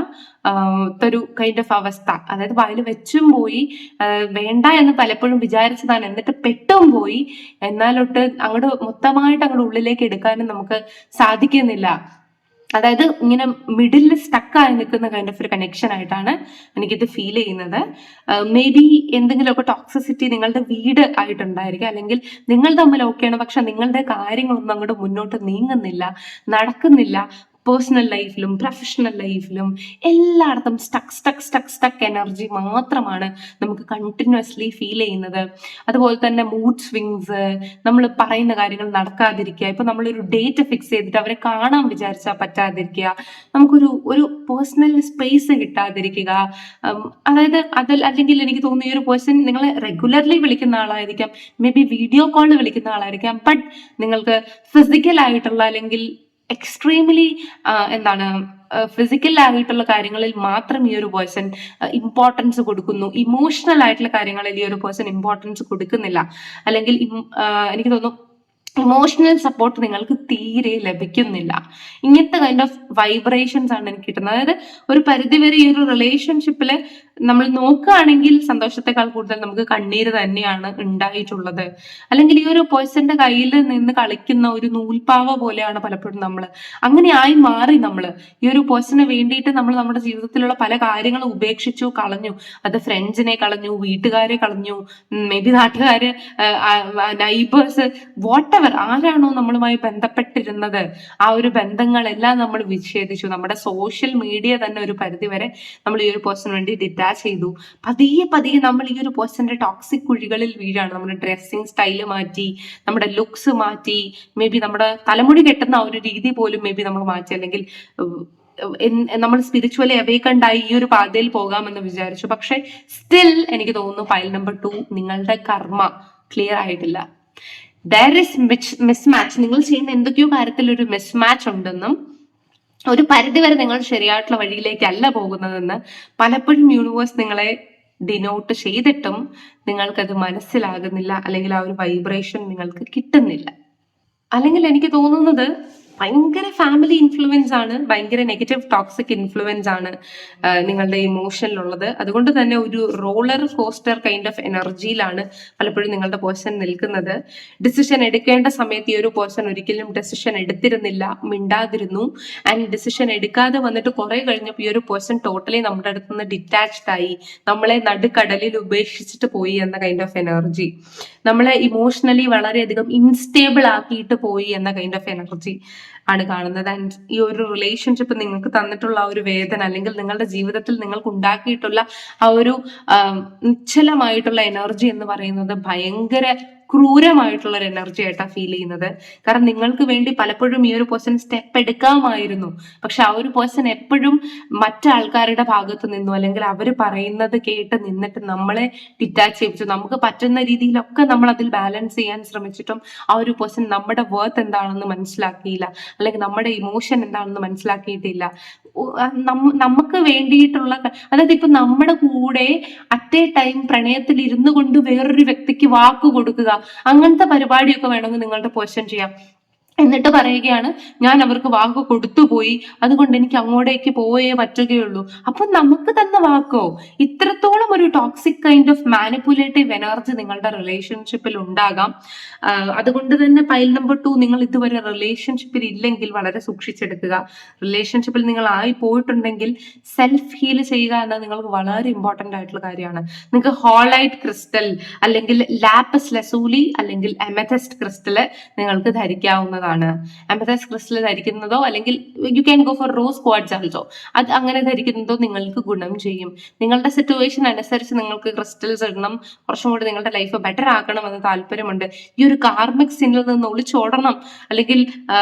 ഒരു കൈൻഡ് ഓഫ് അവസ്ഥ, അതായത് വായിൽ വെച്ചും പോയി, വേണ്ട എന്ന് പലപ്പോഴും വിചാരിച്ചതാണ്, എന്നിട്ട് പെട്ടും പോയി, എന്നാലൊട്ട് അങ്ങോട്ട് മൊത്തമായിട്ട് അങ്ങോട്ട് ഉള്ളിലേക്ക് എടുക്കാനും നമുക്ക് സാധിക്കുന്നില്ല. അതായത് ഇങ്ങനെ മിഡിൽ സ്റ്റക്കായി നിൽക്കുന്ന കൈൻഡ് ഓഫ് ഒരു കണക്ഷൻ ആയിട്ടാണ് എനിക്കിത് ഫീൽ ചെയ്യുന്നത്. മേ ബി എന്തെങ്കിലുമൊക്കെ ടോക്സിസിറ്റി നിങ്ങളുടെ വീട് ആയിട്ടുണ്ടായിരിക്കും, അല്ലെങ്കിൽ നിങ്ങൾ തമ്മിൽ ഓക്കെയാണ്, പക്ഷെ നിങ്ങളുടെ കാര്യങ്ങളൊന്നും അങ്ങോട്ട് മുന്നോട്ട് നീങ്ങുന്നില്ല, നടക്കുന്നില്ല. പേഴ്സണൽ ലൈഫിലും പ്രൊഫഷണൽ ലൈഫിലും എല്ലായിടത്തും സ്റ്റക്ക് എനർജി മാത്രമാണ് നമുക്ക് കണ്ടിന്യൂസ്ലി ഫീൽ ചെയ്യുന്നത്. അതുപോലെ തന്നെ മൂഡ് സ്വിങ്സ്, നമ്മൾ പറയുന്ന കാര്യങ്ങൾ നടക്കാതിരിക്കുക, ഇപ്പൊ നമ്മളൊരു ഡേറ്റ് ഫിക്സ് ചെയ്തിട്ട് അവരെ കാണാൻ വിചാരിച്ചാൽ പറ്റാതിരിക്കുക, ഒരു പേഴ്സണൽ സ്പേസ് കിട്ടാതിരിക്കുക. അതായത് അല്ലെങ്കിൽ എനിക്ക് തോന്നുന്നു ഈ ഒരു പേഴ്സൺ നിങ്ങളെ റെഗുലർലി വിളിക്കുന്ന ആളായിരിക്കാം, മേ ബി വീഡിയോ കോളിൽ വിളിക്കുന്ന ആളായിരിക്കാം, ബട്ട് നിങ്ങൾക്ക് ഫിസിക്കൽ ആയിട്ടുള്ള അല്ലെങ്കിൽ എക്സ്ട്രീംലി ഫിസിക്കൽ ആയിട്ടുള്ള കാര്യങ്ങളിൽ മാത്രം ഈ ഒരു പേഴ്സൺ ഇമ്പോർട്ടൻസ് കൊടുക്കുന്നു, ഇമോഷണൽ ആയിട്ടുള്ള കാര്യങ്ങളിൽ ഈ ഒരു പേഴ്സൺ ഇമ്പോർട്ടൻസ് കൊടുക്കുന്നില്ല. അല്ലെങ്കിൽ എനിക്ക് തോന്നുന്നു ഇമോഷണൽ സപ്പോർട്ട് നിങ്ങൾക്ക് തീരെ ലഭിക്കുന്നില്ല. ഇങ്ങനത്തെ കൈൻഡ് ഓഫ് വൈബ്രേഷൻസ് ആണ് എനിക്ക് കിട്ടുന്നത്. അതായത് ഒരു പരിധിവരെ ഈ ഒരു റിലേഷൻഷിപ്പില് നമ്മൾ നോക്കുകയാണെങ്കിൽ സന്തോഷത്തെക്കാൾ കൂടുതൽ നമുക്ക് കണ്ണീര് തന്നെയാണ് ഉണ്ടായിട്ടുള്ളത്. അല്ലെങ്കിൽ ഈ ഒരു പേഴ്സന്റെ കയ്യിൽ നിന്ന് കളിക്കുന്ന ഒരു നൂൽപ്പാവ പോലെയാണ് പലപ്പോഴും അങ്ങനെ ആയി മാറി. ഈ ഒരു പേഴ്സണിന് വേണ്ടിയിട്ട് നമ്മൾ നമ്മുടെ ജീവിതത്തിലുള്ള പല കാര്യങ്ങളും ഉപേക്ഷിച്ചു കളഞ്ഞു. അത് ഫ്രണ്ട്സിനെ കളഞ്ഞു, വീട്ടുകാരെ കളഞ്ഞു, മേ ബി നാട്ടുകാര്, നൈബേഴ്സ്, വാട്ട് ആരാണോ നമ്മളുമായി ബന്ധപ്പെട്ടിരുന്നത് ആ ഒരു ബന്ധങ്ങളെല്ലാം നമ്മൾ വിച്ഛേദിച്ചു. നമ്മുടെ സോഷ്യൽ മീഡിയ തന്നെ ഒരു പരിധിവരെ നമ്മൾ ഈ ഒരു പേഴ്സണിന് വേണ്ടി ഡിറ്റാച്ച് ചെയ്തു. പതിയെ നമ്മൾ ഈ ഒരു പേഴ്സന്റെ ടോക്സിക് കുഴികളിൽ വീഴാണ്. നമ്മുടെ ഡ്രസ്സിങ് സ്റ്റൈല് മാറ്റി, നമ്മുടെ ലുക്സ് മാറ്റി, മേ ബി നമ്മുടെ തലമുടി കെട്ടുന്ന ആ ഒരു രീതി പോലും മേ ബി നമ്മൾ മാറ്റി, അല്ലെങ്കിൽ നമ്മൾ സ്പിരിച്വലി അവേക്കണ്ടായി ഈ ഒരു പാതയിൽ പോകാമെന്ന് വിചാരിച്ചു. പക്ഷെ സ്റ്റിൽ എനിക്ക് തോന്നുന്നു ഫയൽ നമ്പർ 2 നിങ്ങളുടെ കർമ്മ ക്ലിയർ ആയിട്ടില്ല. There is mismatch. നിങ്ങൾ ചെയ്യുന്ന എന്തൊക്കെയോ കാര്യത്തിൽ ഒരു മിസ്മാച്ച് ഉണ്ടെന്നും ഒരു പരിധിവരെ നിങ്ങൾ ശരിയായിട്ടുള്ള വഴിയിലേക്കല്ല പോകുന്നതെന്ന് പലപ്പോഴും യൂണിവേഴ്സ് നിങ്ങളെ ഡിനോട്ട് ചെയ്തിട്ടും നിങ്ങൾക്കത് മനസ്സിലാകുന്നില്ല, അല്ലെങ്കിൽ ആ ഒരു വൈബ്രേഷൻ നിങ്ങൾക്ക് കിട്ടുന്നില്ല. അല്ലെങ്കിൽ എനിക്ക് തോന്നുന്നത് ഭയങ്കര ഫാമിലി ഇൻഫ്ലുവൻസ് ആണ്, ഭയങ്കര നെഗറ്റീവ് ടോക്സിക് ഇൻഫ്ലുവൻസ് ആണ് നിങ്ങളുടെ ഇമോഷനിലുള്ളത്. അതുകൊണ്ട് തന്നെ ഒരു റോളർ കോസ്റ്റർ കൈൻഡ് ഓഫ് എനർജിയിലാണ് പലപ്പോഴും നിങ്ങളുടെ പേഴ്സൺ നിൽക്കുന്നത്. ഡിസിഷൻ എടുക്കേണ്ട സമയത്ത് ഈ ഒരു പേഴ്സൺ ഒരിക്കലും ഡിസിഷൻ എടുത്തിരുന്നില്ല, മിണ്ടാതിരുന്നു. ആൻഡ് ഡിസിഷൻ എടുക്കാതെ വന്നിട്ട് കുറെ കഴിഞ്ഞപ്പോൾ ഈ ഒരു പേഴ്സൺ ടോട്ടലി നമ്മുടെ അടുത്ത് നിന്ന് ഡിറ്റാച്ച്ഡ് ആയി, നമ്മളെ നടുക്കടലിൽ ഉപേക്ഷിച്ചിട്ട് പോയി എന്ന കൈൻഡ് ഓഫ് എനർജി, നമ്മളെ ഇമോഷണലി വളരെയധികം ഇൻസ്റ്റേബിൾ ആക്കിയിട്ട് പോയി എന്ന കൈൻഡ് ഓഫ് എനർജി ആണ് കാണുന്നത്. ആൻഡ് ഈ ഒരു റിലേഷൻഷിപ്പ് നിങ്ങൾക്ക് തന്നിട്ടുള്ള ആ ഒരു വേദന, അല്ലെങ്കിൽ നിങ്ങളുടെ ജീവിതത്തിൽ നിങ്ങൾക്ക് ഉണ്ടാക്കിയിട്ടുള്ള ആ ഒരു നിശ്ചലമായിട്ടുള്ള എനർജി എന്ന് പറയുന്നത് ഭയങ്കര ക്രൂരമായിട്ടുള്ള ഒരു എനർജി ആയിട്ടാണ് ഫീൽ ചെയ്യുന്നത്. കാരണം നിങ്ങൾക്ക് വേണ്ടി പലപ്പോഴും ഈ ഒരു പേഴ്സൺ സ്റ്റെപ്പ് എടുക്കാമായിരുന്നു, പക്ഷെ ആ ഒരു പേഴ്സൺ എപ്പോഴും മറ്റാൾക്കാരുടെ ഭാഗത്ത് നിന്നു, അല്ലെങ്കിൽ അവർ പറയുന്നത് കേട്ട് നിന്നിട്ട് നമ്മളെ ഡിറ്റാച്ച് ചെയ്യിപ്പിച്ചു. നമുക്ക് പറ്റുന്ന രീതിയിലൊക്കെ നമ്മൾ അതിൽ ബാലൻസ് ചെയ്യാൻ ശ്രമിച്ചിട്ടും ആ ഒരു പേഴ്സൺ നമ്മുടെ വർത്ത് എന്താണെന്ന് മനസ്സിലാക്കിയില്ല, അല്ലെങ്കിൽ നമ്മുടെ ഇമോഷൻ എന്താണെന്ന് മനസ്സിലാക്കിയിട്ടില്ല. നമുക്ക് വേണ്ടിയിട്ടുള്ള, അതായത് ഇപ്പൊ നമ്മുടെ കൂടെ അറ്റ് എ ടൈം പ്രണയത്തിൽ ഇരുന്നു കൊണ്ട് വേറൊരു വ്യക്തിക്ക് വാക്ക് കൊടുക്കുക, അങ്ങനത്തെ പരിപാടിയൊക്കെ വേണമെങ്കിൽ നിങ്ങളുടെ പേഴ്സൺ ചെയ്യാം. എന്നിട്ട് പറയുകയാണ്, ഞാൻ അവർക്ക് വാക്ക് കൊടുത്തുപോയി, അതുകൊണ്ട് എനിക്ക് അങ്ങോട്ടേക്ക് പോയേ പറ്റുകയുള്ളൂ. അപ്പൊ നമുക്ക് തന്ന വാക്കോ? ഇത്രത്തോളം ഒരു toxic kind of manipulative energy നിങ്ങളുടെ റിലേഷൻഷിപ്പിൽ ഉണ്ടാകാം. അതുകൊണ്ട് തന്നെ പൈൽ നമ്പർ 2, നിങ്ങൾ ഇതുവരെ റിലേഷൻഷിപ്പിൽ ഇല്ലെങ്കിൽ വളരെ സൂക്ഷിച്ചെടുക്കുക. റിലേഷൻഷിപ്പിൽ നിങ്ങൾ ആയി പോയിട്ടുണ്ടെങ്കിൽ സെൽഫ് ഹീൽ ചെയ്യുക എന്നത് നിങ്ങൾക്ക് വളരെ ഇമ്പോർട്ടന്റ് ആയിട്ടുള്ള കാര്യമാണ്. നിങ്ങൾക്ക് ഹോളൈറ്റ് ക്രിസ്റ്റൽ, അല്ലെങ്കിൽ ലാപ്പസ് ലസൂലി, അല്ലെങ്കിൽ എമഥസ്റ്റ് ക്രിസ്റ്റൽ നിങ്ങൾക്ക് ധരിക്കാവുന്നതാണ്. അമഥസ്റ്റ് ക്രിസ്റ്റൽ ധരിക്കുന്നതോ, അല്ലെങ്കിൽ you can go for rose quartz also, അത് അങ്ങനെ ധരിക്കുന്നതോ നിങ്ങൾക്ക് ഗുണം ചെയ്യും. നിങ്ങളുടെ സിറ്റുവേഷൻ അനുസരിച്ച് നിങ്ങൾക്ക് ക്രിസ്റ്റൽസ് ഇടണം, കുറച്ചും കൂടി നിങ്ങളുടെ ലൈഫ് ബെറ്റർ ആക്കണം എന്ന് താല്പര്യമുണ്ട്, ഈ ഒരു കാർമിക് സിനിൽ നിന്ന് ഒളിച്ചോടണം അല്ലെങ്കിൽ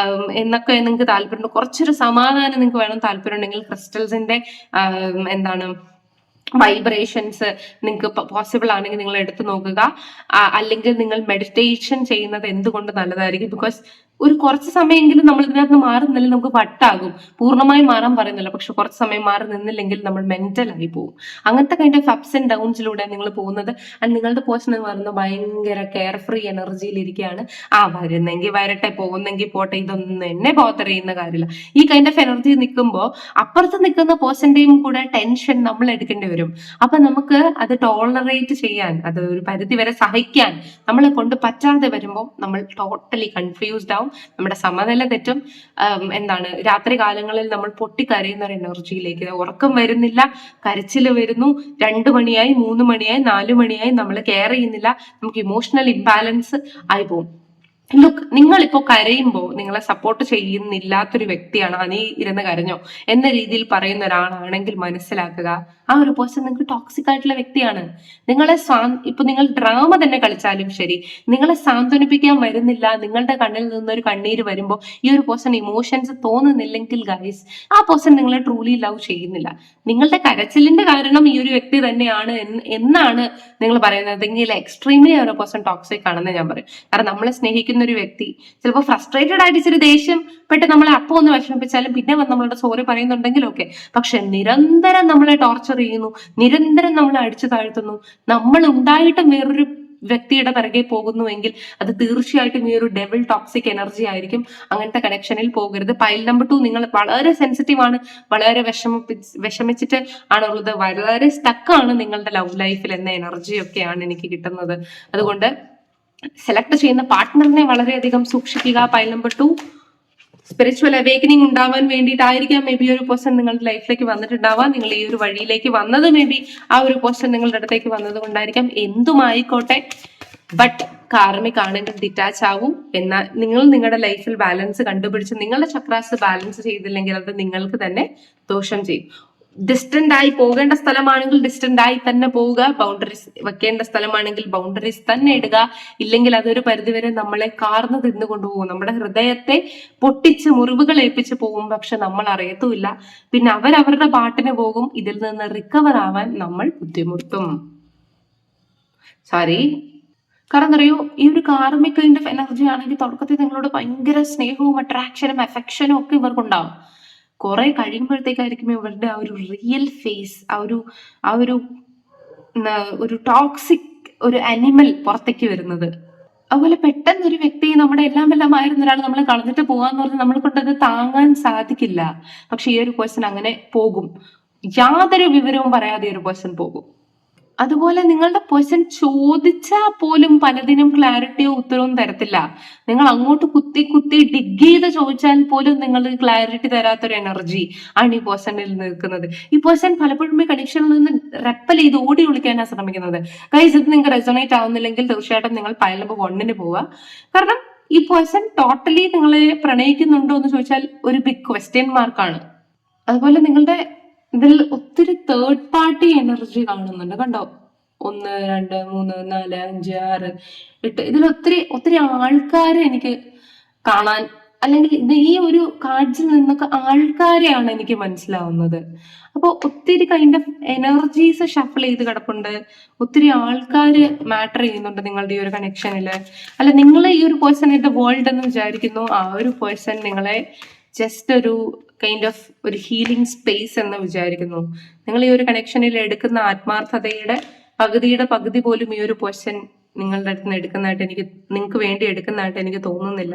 എന്നൊക്കെ നിങ്ങൾക്ക് താല്പര്യമുണ്ട്, കുറച്ചൊരു സമാധാനം നിങ്ങൾക്ക് വേണം താല്പര്യമുണ്ടെങ്കിൽ ക്രിസ്റ്റൽസിന്റെ എന്താണ് വൈബ്രേഷൻസ് നിങ്ങൾക്ക് പോസിബിൾ ആണെങ്കിൽ നിങ്ങൾ എടുത്തു നോക്കുക. അല്ലെങ്കിൽ നിങ്ങൾ മെഡിറ്റേഷൻ ചെയ്യുന്നത് എന്തുകൊണ്ട് നല്ലതായിരിക്കും. ബിക്കോസ് ഒരു കുറച്ച് സമയമെങ്കിലും നമ്മൾ ഇതിനകത്ത് മാറി നിന്നില്ല നമുക്ക് വട്ടാകും. പൂർണ്ണമായും മാറാൻ പറയുന്നില്ല, പക്ഷെ കുറച്ച് സമയം മാറി നിന്നില്ലെങ്കിൽ നമ്മൾ മെന്റലായി പോകും. അങ്ങനത്തെ കൈൻഡ് ഓഫ് അപ്സ് ആൻഡ് ഡൗൺസിലൂടെ നിങ്ങൾ പോകുന്നത്. ആൻഡ് നിങ്ങളുടെ പേഴ്സൺ എന്ന് പറയുന്നത് ഭയങ്കര കെയർ ഫ്രീ എനർജിയിൽ ഇരിക്കുകയാണ്. വരുന്നെങ്കിൽ വരട്ടെ, പോകുന്നെങ്കിൽ പോട്ടെ, ഇതൊന്നും എന്നെ ബോധർ ചെയ്യുന്ന കാര്യമില്ല. ഈ കൈൻഡ് ഓഫ് എനർജി നിൽക്കുമ്പോൾ അപ്പുറത്ത് നിൽക്കുന്ന പേഴ്സന്റെയും കൂടെ ടെൻഷൻ നമ്മൾ എടുക്കേണ്ടി വരും. അപ്പൊ നമുക്ക് അത് ടോളറേറ്റ് ചെയ്യാൻ, അത് ഒരു പരിധി വരെ സഹിക്കാൻ നമ്മളെ കൊണ്ട് പറ്റാതെ വരുമ്പോൾ നമ്മൾ ടോട്ടലി കൺഫ്യൂസ്ഡ് ആവും, നമ്മുടെ സമനില തെറ്റും. രാത്രി കാലങ്ങളിൽ നമ്മൾ പൊട്ടിക്കരയുന്ന ഒരു എനർജിയിലേക്ക്, ഉറക്കം വരുന്നില്ല, കരച്ചിൽ വരുന്നു, 2 മണിയായി 3 മണിയായി 4 മണിയായി നമ്മൾ കെയർ ചെയ്യുന്നില്ല, നമുക്ക് ഇമോഷണൽ ഇംബാലൻസ് ആയി പോകും. ലുക്ക്, നിങ്ങളിപ്പോ കരയുമ്പോൾ നിങ്ങളെ സപ്പോർട്ട് ചെയ്യുന്നില്ലാത്തൊരു വ്യക്തിയാണ്, നീ ഇരുന്ന് കരഞ്ഞോ എന്ന രീതിയിൽ പറയുന്ന ഒരാളാണെങ്കിൽ മനസ്സിലാക്കുക, ആ ഒരു പേഴ്സൺ നിങ്ങൾക്ക് ടോക്സിക് ആയിട്ടുള്ള വ്യക്തിയാണ്. നിങ്ങളെ ഇപ്പൊ നിങ്ങൾ ഡ്രാമ തന്നെ കളിച്ചാലും ശരി, നിങ്ങളെ സാന്ത്വനിപ്പിക്കാൻ വരുന്നില്ല, നിങ്ങളുടെ കണ്ണിൽ നിന്നൊരു കണ്ണീര് വരുമ്പോൾ ഈ ഒരു പേഴ്സൺ ഇമോഷൻസ് തോന്നുന്നില്ലെങ്കിൽ ഗൈസ്, ആ പേഴ്സൺ നിങ്ങളെ ട്രൂലി ലവ് ചെയ്യുന്നില്ല. നിങ്ങളുടെ കരച്ചിലിന്റെ കാരണം ഈ ഒരു വ്യക്തി തന്നെയാണ് എന്നാണ് നിങ്ങൾ പറയുന്നതെങ്കിൽ എക്സ്ട്രീംലി ഒരു പേഴ്സൺ ടോക്സിക് ആണെന്ന് ഞാൻ പറയും. കാരണം നമ്മളെ സ്നേഹിക്കുന്ന ഒരു വ്യക്തി ചിലപ്പോൾ ഫ്രസ്ട്രേറ്റഡ് ആയിട്ട് ഇച്ചിരി ദേഷ്യപ്പെട്ട് നമ്മളെ അപ്പോൾ ഒന്ന് വിഷമിപ്പിച്ചാലും പിന്നെ വന്ന് നമ്മളോട് സോറി പറയുന്നുണ്ടെങ്കിലും ഓക്കെ, പക്ഷെ നിരന്തരം നമ്മളെ ടോർച്ചർ ചെയ്യുന്നു, നിരന്തരം നമ്മളെ അടിച്ചു താഴ്ത്തുന്നു, നമ്മൾ ഉണ്ടായിട്ടും വേറൊരു വ്യക്തിയുടെ പിറകെ പോകുന്നുവെങ്കിൽ അത് തീർച്ചയായിട്ടും ഈ ഒരു ഡെവിൾ ടോക്സിക് എനർജി ആയിരിക്കും. അങ്ങനത്തെ കണക്ഷനിൽ പോകരുത്. പൈൽ നമ്പർ 2, നിങ്ങൾ വളരെ സെൻസിറ്റീവ് ആണ്, വളരെ വിഷമിച്ചിട്ട് ആണുള്ളത്, വളരെ സ്റ്റക്കാണ് നിങ്ങളുടെ ലവ് ലൈഫിൽ എന്ന എനർജിയൊക്കെയാണ് എനിക്ക് കിട്ടുന്നത്. അതുകൊണ്ട് സെലക്ട് ചെയ്യുന്ന പാർട്ട്ണറിനെ വളരെയധികം സൂക്ഷിക്കുക. പൈൽ നമ്പർ 2, സ്പിരിച്വൽ അവേക്കനിങ് ഉണ്ടാവാൻ വേണ്ടിയിട്ടായിരിക്കാം മേ ബി ഒരു പേഴ്സൺ നിങ്ങളുടെ ലൈഫിലേക്ക് വന്നിട്ടുണ്ടാവാം. നിങ്ങൾ ഈ ഒരു വഴിയിലേക്ക് വന്നത് മേ ബി ആ ഒരു പേഴ്സൺ നിങ്ങളുടെ അടുത്തേക്ക് വന്നത് കൊണ്ടായിരിക്കാം. എന്തുമായിക്കോട്ടെ, ബട്ട് കാർമിക് ആണെങ്കിൽ ഡിറ്റാച്ച് ആവും. എന്നാൽ നിങ്ങൾ നിങ്ങളുടെ ലൈഫിൽ ബാലൻസ് കണ്ടുപിടിച്ച് നിങ്ങളുടെ ചക്രാസ് ബാലൻസ് ചെയ്തില്ലെങ്കിൽ അത് നിങ്ങൾക്ക് തന്നെ ദോഷം ചെയ്യും. ഡിസ്റ്റന്റ് ആയി പോകേണ്ട സ്ഥലമാണെങ്കിൽ ഡിസ്റ്റന്റ് ആയി തന്നെ പോവുക, ബൗണ്ടറീസ് വെക്കേണ്ട സ്ഥലമാണെങ്കിൽ ബൗണ്ടറീസ് തന്നെ ഇടുക. ഇല്ലെങ്കിൽ അതൊരു പരിധിവരെ നമ്മളെ കാർന്ന് തിന്നു കൊണ്ടുപോകും, നമ്മുടെ ഹൃദയത്തെ പൊട്ടിച്ച് മുറിവുകൾ ഏൽപ്പിച്ച് പോകും. പക്ഷെ നമ്മൾ അറിയത്തുമില്ല, പിന്നെ അവരവരുടെ പാട്ടിന് പോകും. ഇതിൽ നിന്ന് റിക്കവർ ആവാൻ നമ്മൾ ബുദ്ധിമുട്ടും. കാരണം അറിയോ, ഈ ഒരു കാർമിക് കൈൻഡ് ഓഫ് എനർജി ആണെങ്കിൽ തുടക്കത്തിൽ നിങ്ങളോട് ഭയങ്കര സ്നേഹവും അട്രാക്ഷനും അഫെക്ഷനും ഒക്കെ ഇവർക്കുണ്ടാവും. കുറെ കഴിയുമ്പോഴത്തേക്കായിരിക്കും ഇവരുടെ ആ ഒരു റിയൽ ഫേസ്, ആ ഒരു ടോക്സിക് ഒരു അനിമൽ പുറത്തേക്ക് വരുന്നത്. അതുപോലെ പെട്ടെന്ന് ഒരു വ്യക്തി നമ്മുടെ എല്ലാം ആയിരുന്ന ഒരാൾ നമ്മളെ കളഞ്ഞിട്ട് പോകാന്ന് പറഞ്ഞാൽ നമ്മളെ കൊണ്ടത് താങ്ങാൻ സാധിക്കില്ല. പക്ഷെ ഈ ഒരു പേഴ്സൺ അങ്ങനെ പോകും, യാതൊരു വിവരവും പറയാതെ ഒരു പേഴ്സൺ പോകും. അതുപോലെ നിങ്ങളുടെ പേഴ്സൺ ചോദിച്ചാൽ പോലും പലതിനും ക്ലാരിറ്റിയോ ഉത്തരവും തരത്തില്ല. നിങ്ങൾ അങ്ങോട്ട് കുത്തി ഡിഗ് ചെയ്ത് ചോദിച്ചാൽ പോലും നിങ്ങൾ ക്ലാരിറ്റി തരാത്തൊരു എനർജി ആണ് ഈ പേഴ്സണിൽ നിൽക്കുന്നത്. ഈ പേഴ്സൺ പലപ്പോഴും ഈ കണക്ഷനിൽ നിന്ന് റെപ്പൽ ചെയ്ത് ഓടി ഒളിക്കാനാണ് ശ്രമിക്കുന്നത്. ഗൈസ്, ഇത് നിങ്ങൾക്ക് റെസൊണേറ്റ് ആവുന്നില്ലെങ്കിൽ തീർച്ചയായിട്ടും നിങ്ങൾ പൈൽ നമ്പർ 1 പോവുക. കാരണം ഈ പേഴ്സൺ ടോട്ടലി നിങ്ങളെ പ്രണയിക്കുന്നുണ്ടോ എന്ന് ചോദിച്ചാൽ ഒരു ബിഗ് ക്വസ്റ്റ്യൻ മാർക്കാണ്. അതുപോലെ നിങ്ങളുടെ ഇതിൽ ഒത്തിരി തേർഡ് പാർട്ടി എനർജി കാണുന്നുണ്ട്, കണ്ടോ? 1 2 3 4 5 6 8 ഇതിൽ ഒത്തിരി ഒത്തിരി ആൾക്കാരെ എനിക്ക് കാണാൻ, അല്ലെങ്കിൽ ഇത് ഈ ഒരു കാർഡ്സിൽ നിന്നൊക്കെ ആൾക്കാരെയാണ് എനിക്ക് മനസ്സിലാവുന്നത്. അപ്പോൾ ഒത്തിരി കൈൻഡ് ഓഫ് എനർജീസ് ഷഫിൾ ചെയ്ത് കിടപ്പുണ്ട്. ഒത്തിരി ആൾക്കാർ മാറ്റർ ചെയ്യുന്നുണ്ട് നിങ്ങളുടെ ഈ ഒരു കണക്ഷനിൽ. അല്ല, നിങ്ങൾ ഈ ഒരു പേഴ്സണായിട്ട് വേൾഡ് എന്ന് വിചാരിക്കുന്നു, ആ ഒരു പേഴ്സൺ നിങ്ങളെ ജസ്റ്റ് ഒരു കൈൻഡ് ഓഫ് ഒരു ഹീലിംഗ് സ്പേസ് എന്ന് വിചാരിക്കുന്നു. നിങ്ങൾ ഈ ഒരു കണക്ഷനിൽ എടുക്കുന്ന ആത്മാർത്ഥതയുടെ പകുതി പോലും ഈ ഒരു പേഴ്സൺ നിങ്ങളുടെ അടുത്ത് നിന്ന് എടുക്കുന്നതായിട്ട് നിങ്ങൾക്ക് വേണ്ടി എടുക്കുന്നതായിട്ട് എനിക്ക് തോന്നുന്നില്ല.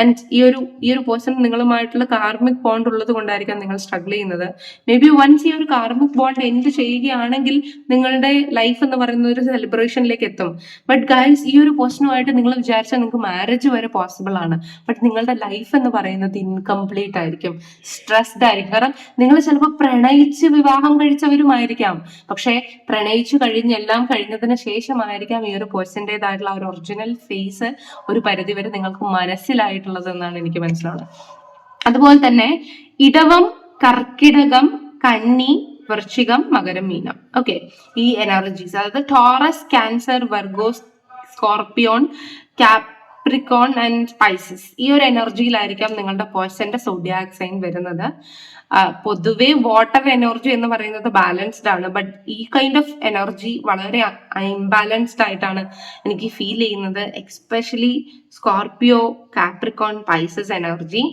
ആൻഡ് ഈ ഒരു പേഴ്സൺ നിങ്ങളുമായിട്ടുള്ള കാർമിക് ബോണ്ട് ഉള്ളത് കൊണ്ടായിരിക്കാം നിങ്ങൾ സ്ട്രഗിൾ ചെയ്യുന്നത്. മേ ബി വൺസ് ഈ ഒരു കാർമിക് ബോണ്ട് എൻഡ് ചെയ്യുകയാണെങ്കിൽ നിങ്ങളുടെ ലൈഫ് എന്ന് പറയുന്ന ഒരു സെലിബ്രേഷനിലേക്ക് എത്തും. ബട്ട് ഗൈസ്, ഈ ഒരു പേഴ്സണുമായിട്ട് നിങ്ങൾ വിചാരിച്ചാൽ നിങ്ങൾക്ക് മാരേജ് വരെ പോസിബിൾ ആണ്. ബട്ട് നിങ്ങളുടെ ലൈഫ് എന്ന് പറയുന്നത് ഇൻകംപ്ലീറ്റ് ആയിരിക്കും, സ്ട്രെസ്ഡ് ആയിരിക്കും. കാരണം നിങ്ങൾ ചിലപ്പോൾ പ്രണയിച്ച് വിവാഹം കഴിച്ചവരുമായിരിക്കാം, പക്ഷെ പ്രണയിച്ചു എല്ലാം കഴിഞ്ഞതിന് ശേഷമായിരിക്കാം ഈ ഒരു പേഴ്സൻ്റെതായിട്ടുള്ള ഒരു ഒറിജിനൽ ഫേസ് ഒരു പരിധിവരെ നിങ്ങൾക്ക് മനസ്സിലായിട്ടുള്ളത് എന്നാണ് എനിക്ക് മനസ്സിലാവുന്നത്. അതുപോലെ തന്നെ ഇടവം, കർക്കിടകം, കന്നി, വൃശ്ചികം, മകരം, മീനം. ഓക്കെ, ഈ എനർജീസ്, അതായത് Taurus, Cancer, Virgo, Scorpion, Capricorn and Pisces, ഈ ഒരു എനർജിയിലായിരിക്കാം നിങ്ങളുടെ പേഴ്സന്റെ സോഡിയാക് സൈൻ വരുന്നത്. പൊതുവെ വാട്ടർ എനർജി എന്ന് പറയുന്നത് ബാലൻസ്ഡ് ആണ്, ബട്ട് ഈ കൈൻഡ് ഓഫ് എനർജി വളരെ ഇംബാലൻസ്ഡ് ആയിട്ടാണ് എനിക്ക് ഫീൽ ചെയ്യുന്നത്. Especially Scorpio, Capricorn, Pisces energy.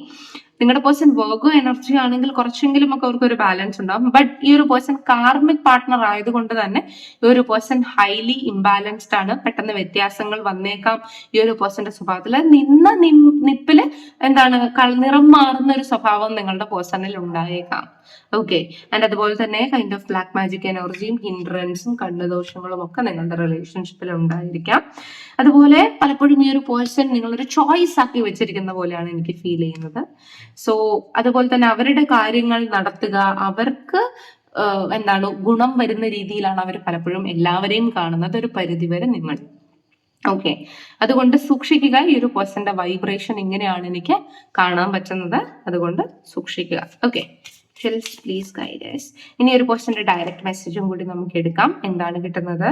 നിങ്ങളുടെ പേഴ്സൺ വെർഗോ എനർജി ആണെങ്കിൽ കുറച്ചെങ്കിലും ഒക്കെ അവർക്ക് ഒരു ബാലൻസ് ഉണ്ടാവും. ബട്ട് ഈ ഒരു പേഴ്സൺ കാർമിക് പാർട്ട്ണർ ആയതുകൊണ്ട് തന്നെ ഈ ഒരു പേഴ്സൺ ഹൈലി ഇംബാലൻസ്ഡ് ആണ്. പെട്ടെന്ന് വ്യത്യാസങ്ങൾ വന്നേക്കാം ഈ ഒരു പേഴ്സന്റെ സ്വഭാവത്തിൽ. നിപ്പില് എന്താണ് നിറം മാറുന്ന ഒരു സ്വഭാവം നിങ്ങളുടെ പേഴ്സണിൽ ഉണ്ടായേക്കാം. ഓക്കെ, ആൻഡ് അതുപോലെ തന്നെ കൈൻഡ് ഓഫ് ബ്ലാക്ക് മാജിക് എനർജിയും ഹിൻഡ്രൻസും കണ്ണുദോഷങ്ങളും ഒക്കെ നിങ്ങളുടെ റിലേഷൻഷിപ്പിൽ ഉണ്ടായിരിക്കാം. അതുപോലെ പലപ്പോഴും ഈ ഒരു പേഴ്സൺ നിങ്ങളൊരു ചോയ്സ് ആക്കി വെച്ചിരിക്കുന്ന പോലെയാണ് എനിക്ക് ഫീൽ ചെയ്യുന്നത്. സോ അതുപോലെ തന്നെ അവരുടെ കാര്യങ്ങൾ നടത്തുക, അവർക്ക് എന്താണ് ഗുണം വരുന്ന രീതിയിലാണ് അവർ പലപ്പോഴും എല്ലാവരെയും കാണുന്നത് ഒരു പരിധിവരെ നിങ്ങൾ. ഓക്കെ, അതുകൊണ്ട് സൂക്ഷിക്കുക. ഈ ഒരു പേഴ്സന്റെ വൈബ്രേഷൻ ഇങ്ങനെയാണ് എനിക്ക് കാണാൻ പറ്റുന്നത്, അതുകൊണ്ട് സൂക്ഷിക്കുക. Okay, please guide us. ഇനി ഒരു പേഴ്സന്റെ ഡയറക്റ്റ് മെസ്സേജും കൂടി നമുക്ക് എടുക്കാം. എന്താണ് കിട്ടുന്നത്?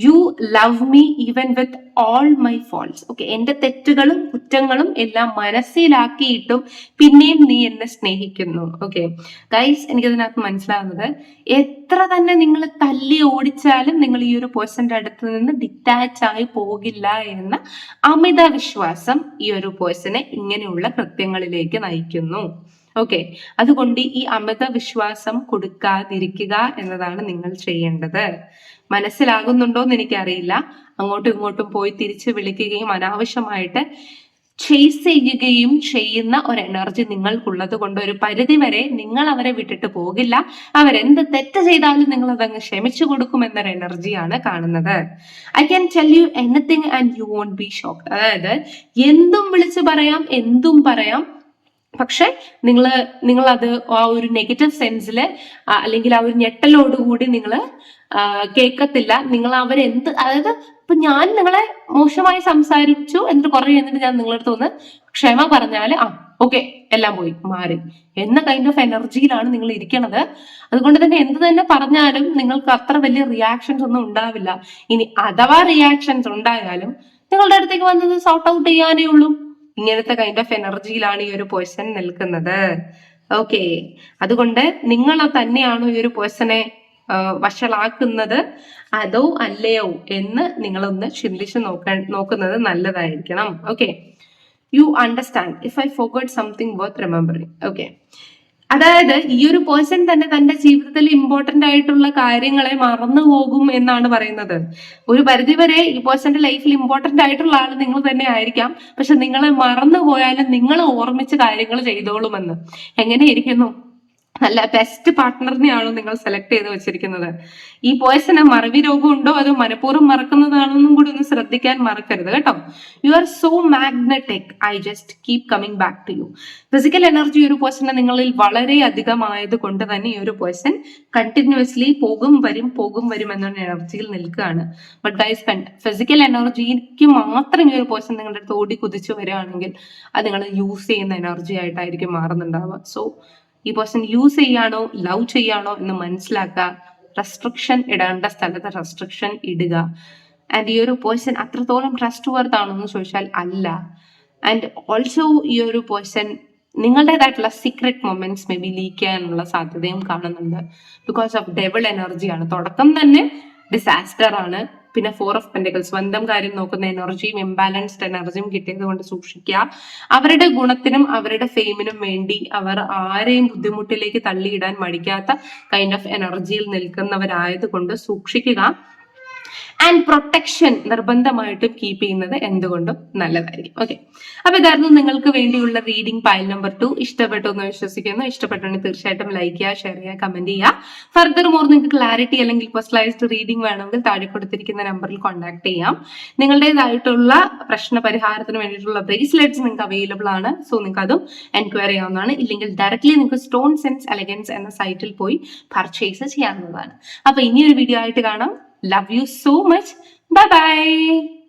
You love me even with all my faults. Okay, എന്റെ തെറ്റുകളും കുറ്റങ്ങളും എല്ലാം മനസ്സിലാക്കിയിട്ടും പിന്നെയും നീ എന്നെ സ്നേഹിക്കുന്നു. ഓക്കെ ഗൈസ്, എനിക്കതിനകത്ത് മനസ്സിലാകുന്നത് എത്ര തന്നെ നിങ്ങൾ തല്ലി ഓടിച്ചാലും നിങ്ങൾ ഈ ഒരു പേഴ്സന്റെ അടുത്ത് നിന്ന് ഡിറ്റാച്ച് ആയി പോകില്ല എന്ന അമിത വിശ്വാസം ഈ ഒരു പേഴ്സണെ ഇങ്ങനെയുള്ള കൃത്യങ്ങളിലേക്ക് നയിക്കുന്നു. ഓക്കെ, അതുകൊണ്ട് ഈ അമിത വിശ്വാസം കൊടുക്കാതിരിക്കുക എന്നതാണ് നിങ്ങൾ ചെയ്യേണ്ടത്. മനസ്സിലാകുന്നുണ്ടോ എന്ന് എനിക്കറിയില്ല. അങ്ങോട്ടും ഇങ്ങോട്ടും പോയി തിരിച്ചു വിളിക്കുകയും അനാവശ്യമായിട്ട് ചേസ് ചെയ്യുകയും ചെയ്യുന്ന ഒരു എനർജി നിങ്ങൾക്കുള്ളത് കൊണ്ട് ഒരു പരിധി വരെ നിങ്ങൾ അവരെ വിട്ടിട്ട് പോകില്ല. അവരെന്ത് തെറ്റ് ചെയ്താലും നിങ്ങൾ അതങ്ങ് ക്ഷമിച്ചു കൊടുക്കും എന്നൊരു എനർജിയാണ് കാണുന്നത്. I can tell you anything and you won't be shocked. അതായത് എന്തും വിളിച്ചു പറയാം, എന്തും പറയാം, പക്ഷെ നിങ്ങൾ അത് ആ ഒരു നെഗറ്റീവ് സെൻസില് അല്ലെങ്കിൽ ആ ഒരു ഞെട്ടലോടുകൂടി നിങ്ങൾ കേൾക്കത്തില്ല. നിങ്ങൾ അവരെന്ത്, അതായത് ഇപ്പൊ ഞാൻ നിങ്ങളെ മോശമായി സംസാരിച്ചു എന്നിട്ട് കുറെ കഴിഞ്ഞിട്ട് ഞാൻ നിങ്ങളുടെ അടുത്ത് ഒന്ന് ക്ഷമ പറഞ്ഞാല് ഓക്കെ എല്ലാം പോയി മാറി എന്ന കൈൻഡ് ഓഫ് എനർജിയിലാണ് നിങ്ങൾ ഇരിക്കണത്. അതുകൊണ്ട് തന്നെ എന്ത് തന്നെ പറഞ്ഞാലും നിങ്ങൾക്ക് അത്ര വലിയ റിയാക്ഷൻസ് ഒന്നും ഉണ്ടാവില്ല. ഇനി അഥവാ റിയാക്ഷൻസ് ഉണ്ടായാലും നിങ്ങളുടെ അടുത്തേക്ക് വന്നത് സോർട്ട് ഔട്ട് ചെയ്യാനേ ഉള്ളൂ. ഇങ്ങനത്തെ കൈൻഡ് ഓഫ് എനർജിയിലാണ് ഈ ഒരു പേഴ്സൺ നിൽക്കുന്നത്. ഓക്കെ, അതുകൊണ്ട് നിങ്ങൾ തന്നെയാണോ ഈ ഒരു പേഴ്സണെ വഷളാക്കുന്നത് അതോ അല്ലയോ എന്ന് നിങ്ങളൊന്ന് ചിന്തിച്ച് നോക്കുന്നത് നല്ലതായിരിക്കണം. Okay, you understand if I forgot something worth remembering. Okay, അതായത് ഈ ഒരു പേഴ്സൺ തന്നെ തന്റെ ജീവിതത്തിൽ ഇമ്പോർട്ടന്റ് ആയിട്ടുള്ള കാര്യങ്ങളെ മറന്നു പോകും എന്നാണ് പറയുന്നത്. ഒരു പരിധിവരെ ഈ പേഴ്സന്റെ ലൈഫിൽ ഇമ്പോർട്ടന്റ് ആയിട്ടുള്ള ആൾ നിങ്ങൾ തന്നെ ആയിരിക്കാം, പക്ഷെ നിങ്ങളെ മറന്നു പോയാലും നിങ്ങൾ ഓർമ്മിച്ച് കാര്യങ്ങൾ ചെയ്തോളുമെന്ന്. എങ്ങനെ ഇരിക്കുന്നു? നല്ല ബെസ്റ്റ് പാർട്ട്ണറിനെയാണോ നിങ്ങൾ സെലക്ട് ചെയ്ത് വെച്ചിരിക്കുന്നത്? ഈ പേഴ്സണ് മറവി രോഗം ഉണ്ടോ അതോ മനഃപൂർവ്വം മറക്കുന്നതാണെന്നും കൂടി ഒന്ന് ശ്രദ്ധിക്കാൻ മറക്കരുത് കേട്ടോ. You are so magnetic, I just keep coming back to you. Physical energy ഒരു പേഴ്സണ് നിങ്ങളിൽ വളരെ അധികമായത് കൊണ്ട് തന്നെ ഈ ഒരു പേഴ്സൺ കണ്ടിന്യൂസ്ലി പോകും വരും എന്നൊരു എനർജിയിൽ നിൽക്കുകയാണ്. ബട്ട് ഗൈസ്, ഫിസിക്കൽ എനർജിക്ക് മാത്രം ഈ ഒരു പേഴ്സൺ നിങ്ങളുടെ അടുത്ത് ഓടി കുതിച്ചു വരികയാണെങ്കിൽ അത് നിങ്ങൾ യൂസ് ചെയ്യുന്ന എനർജി ആയിട്ടായിരിക്കും മാറുന്നുണ്ടാവുക. സോ ഈ പേഴ്സൺ യൂസ് ചെയ്യാണോ ലവ് ചെയ്യാണോ എന്ന് മനസ്സിലാക്കുക. റെസ്ട്രിക്ഷൻ ഇടേണ്ട സ്ഥലത്ത് റെസ്ട്രിക്ഷൻ ഇടുക. ആൻഡ് ഈ ഒരു പേഴ്സൺ അത്രത്തോളം ട്രസ്റ്റ് വർത്ത് ആണോ എന്ന് ചോദിച്ചാൽ അല്ല. ആൻഡ് ഓൾസോ ഈ ഒരു പേഴ്സൺ നിങ്ങളുടേതായിട്ടുള്ള secret moments may be leak ചെയ്യാനുള്ള സാധ്യതയും കാണുന്നുണ്ട്. ബിക്കോസ് ഓഫ് ഡെവിൾ എനർജിയാണ്. തുടക്കം തന്നെ ഡിസാസ്റ്റർ ആണ്. പിന്നെ 4 ഓഫ് പെന്റക്കിൾസ്, സ്വന്തം കാര്യം നോക്കുന്ന എനർജിയും ഇംബാലൻസ്ഡ് എനർജിയും കിട്ടിയത് കൊണ്ട് സൂക്ഷിക്കുക. അവരുടെ ഗുണത്തിനും അവരുടെ ഫെയിമിനും വേണ്ടി അവർ ആരെയും ബുദ്ധിമുട്ടിലേക്ക് തള്ളിയിടാൻ മടിക്കാത്ത കൈൻഡ് ഓഫ് എനർജിയിൽ നിൽക്കുന്നവരായതുകൊണ്ട് സൂക്ഷിക്കുക. ആൻഡ് പ്രൊട്ടക്ഷൻ നിർബന്ധമായിട്ടും കീപ്പ് ചെയ്യുന്നത് എന്തുകൊണ്ടും നല്ലതായിരിക്കും. ഓക്കെ, അപ്പൊ ഇതായിരുന്നു നിങ്ങൾക്ക് വേണ്ടിയുള്ള റീഡിംഗ് പൈൽ നമ്പർ 2. ഇഷ്ടപ്പെട്ടു എന്ന് വിശ്വസിക്കുന്നു. ഇഷ്ടപ്പെട്ടുണ്ടെങ്കിൽ തീർച്ചയായിട്ടും ലൈക്ക് ചെയ്യുക, ഷെയർ ചെയ്യുക, കമന്റ് ചെയ്യുക. ഫർദർ മോർ നിങ്ങൾക്ക് ക്ലാരിറ്റി അല്ലെങ്കിൽ പേഴ്സണലൈസ്ഡ് റീഡിംഗ് വേണമെങ്കിൽ താഴെ കൊടുത്തിരിക്കുന്ന നമ്പറിൽ കോൺടാക്ട് ചെയ്യാം. നിങ്ങളുടേതായിട്ടുള്ള പ്രശ്ന പരിഹാരത്തിന് വേണ്ടിയിട്ടുള്ള ബ്രേസ്ലെറ്റ്സ് നിങ്ങൾക്ക് അവൈലബിൾ ആണ്. സോ നിങ്ങൾക്ക് അതും എൻക്വയറി ചെയ്യാവുന്നതാണ്. ഇല്ലെങ്കിൽ ഡയറക്ട്ലി നിങ്ങൾക്ക് സ്റ്റോൺ സെൻസ് എലഗൻസ് എന്ന സൈറ്റിൽ പോയി പർച്ചേസ് ചെയ്യാവുന്നതാണ്. അപ്പൊ ഇനിയൊരു വീഡിയോ ആയിട്ട് കാണാം. Love you so much. Bye bye.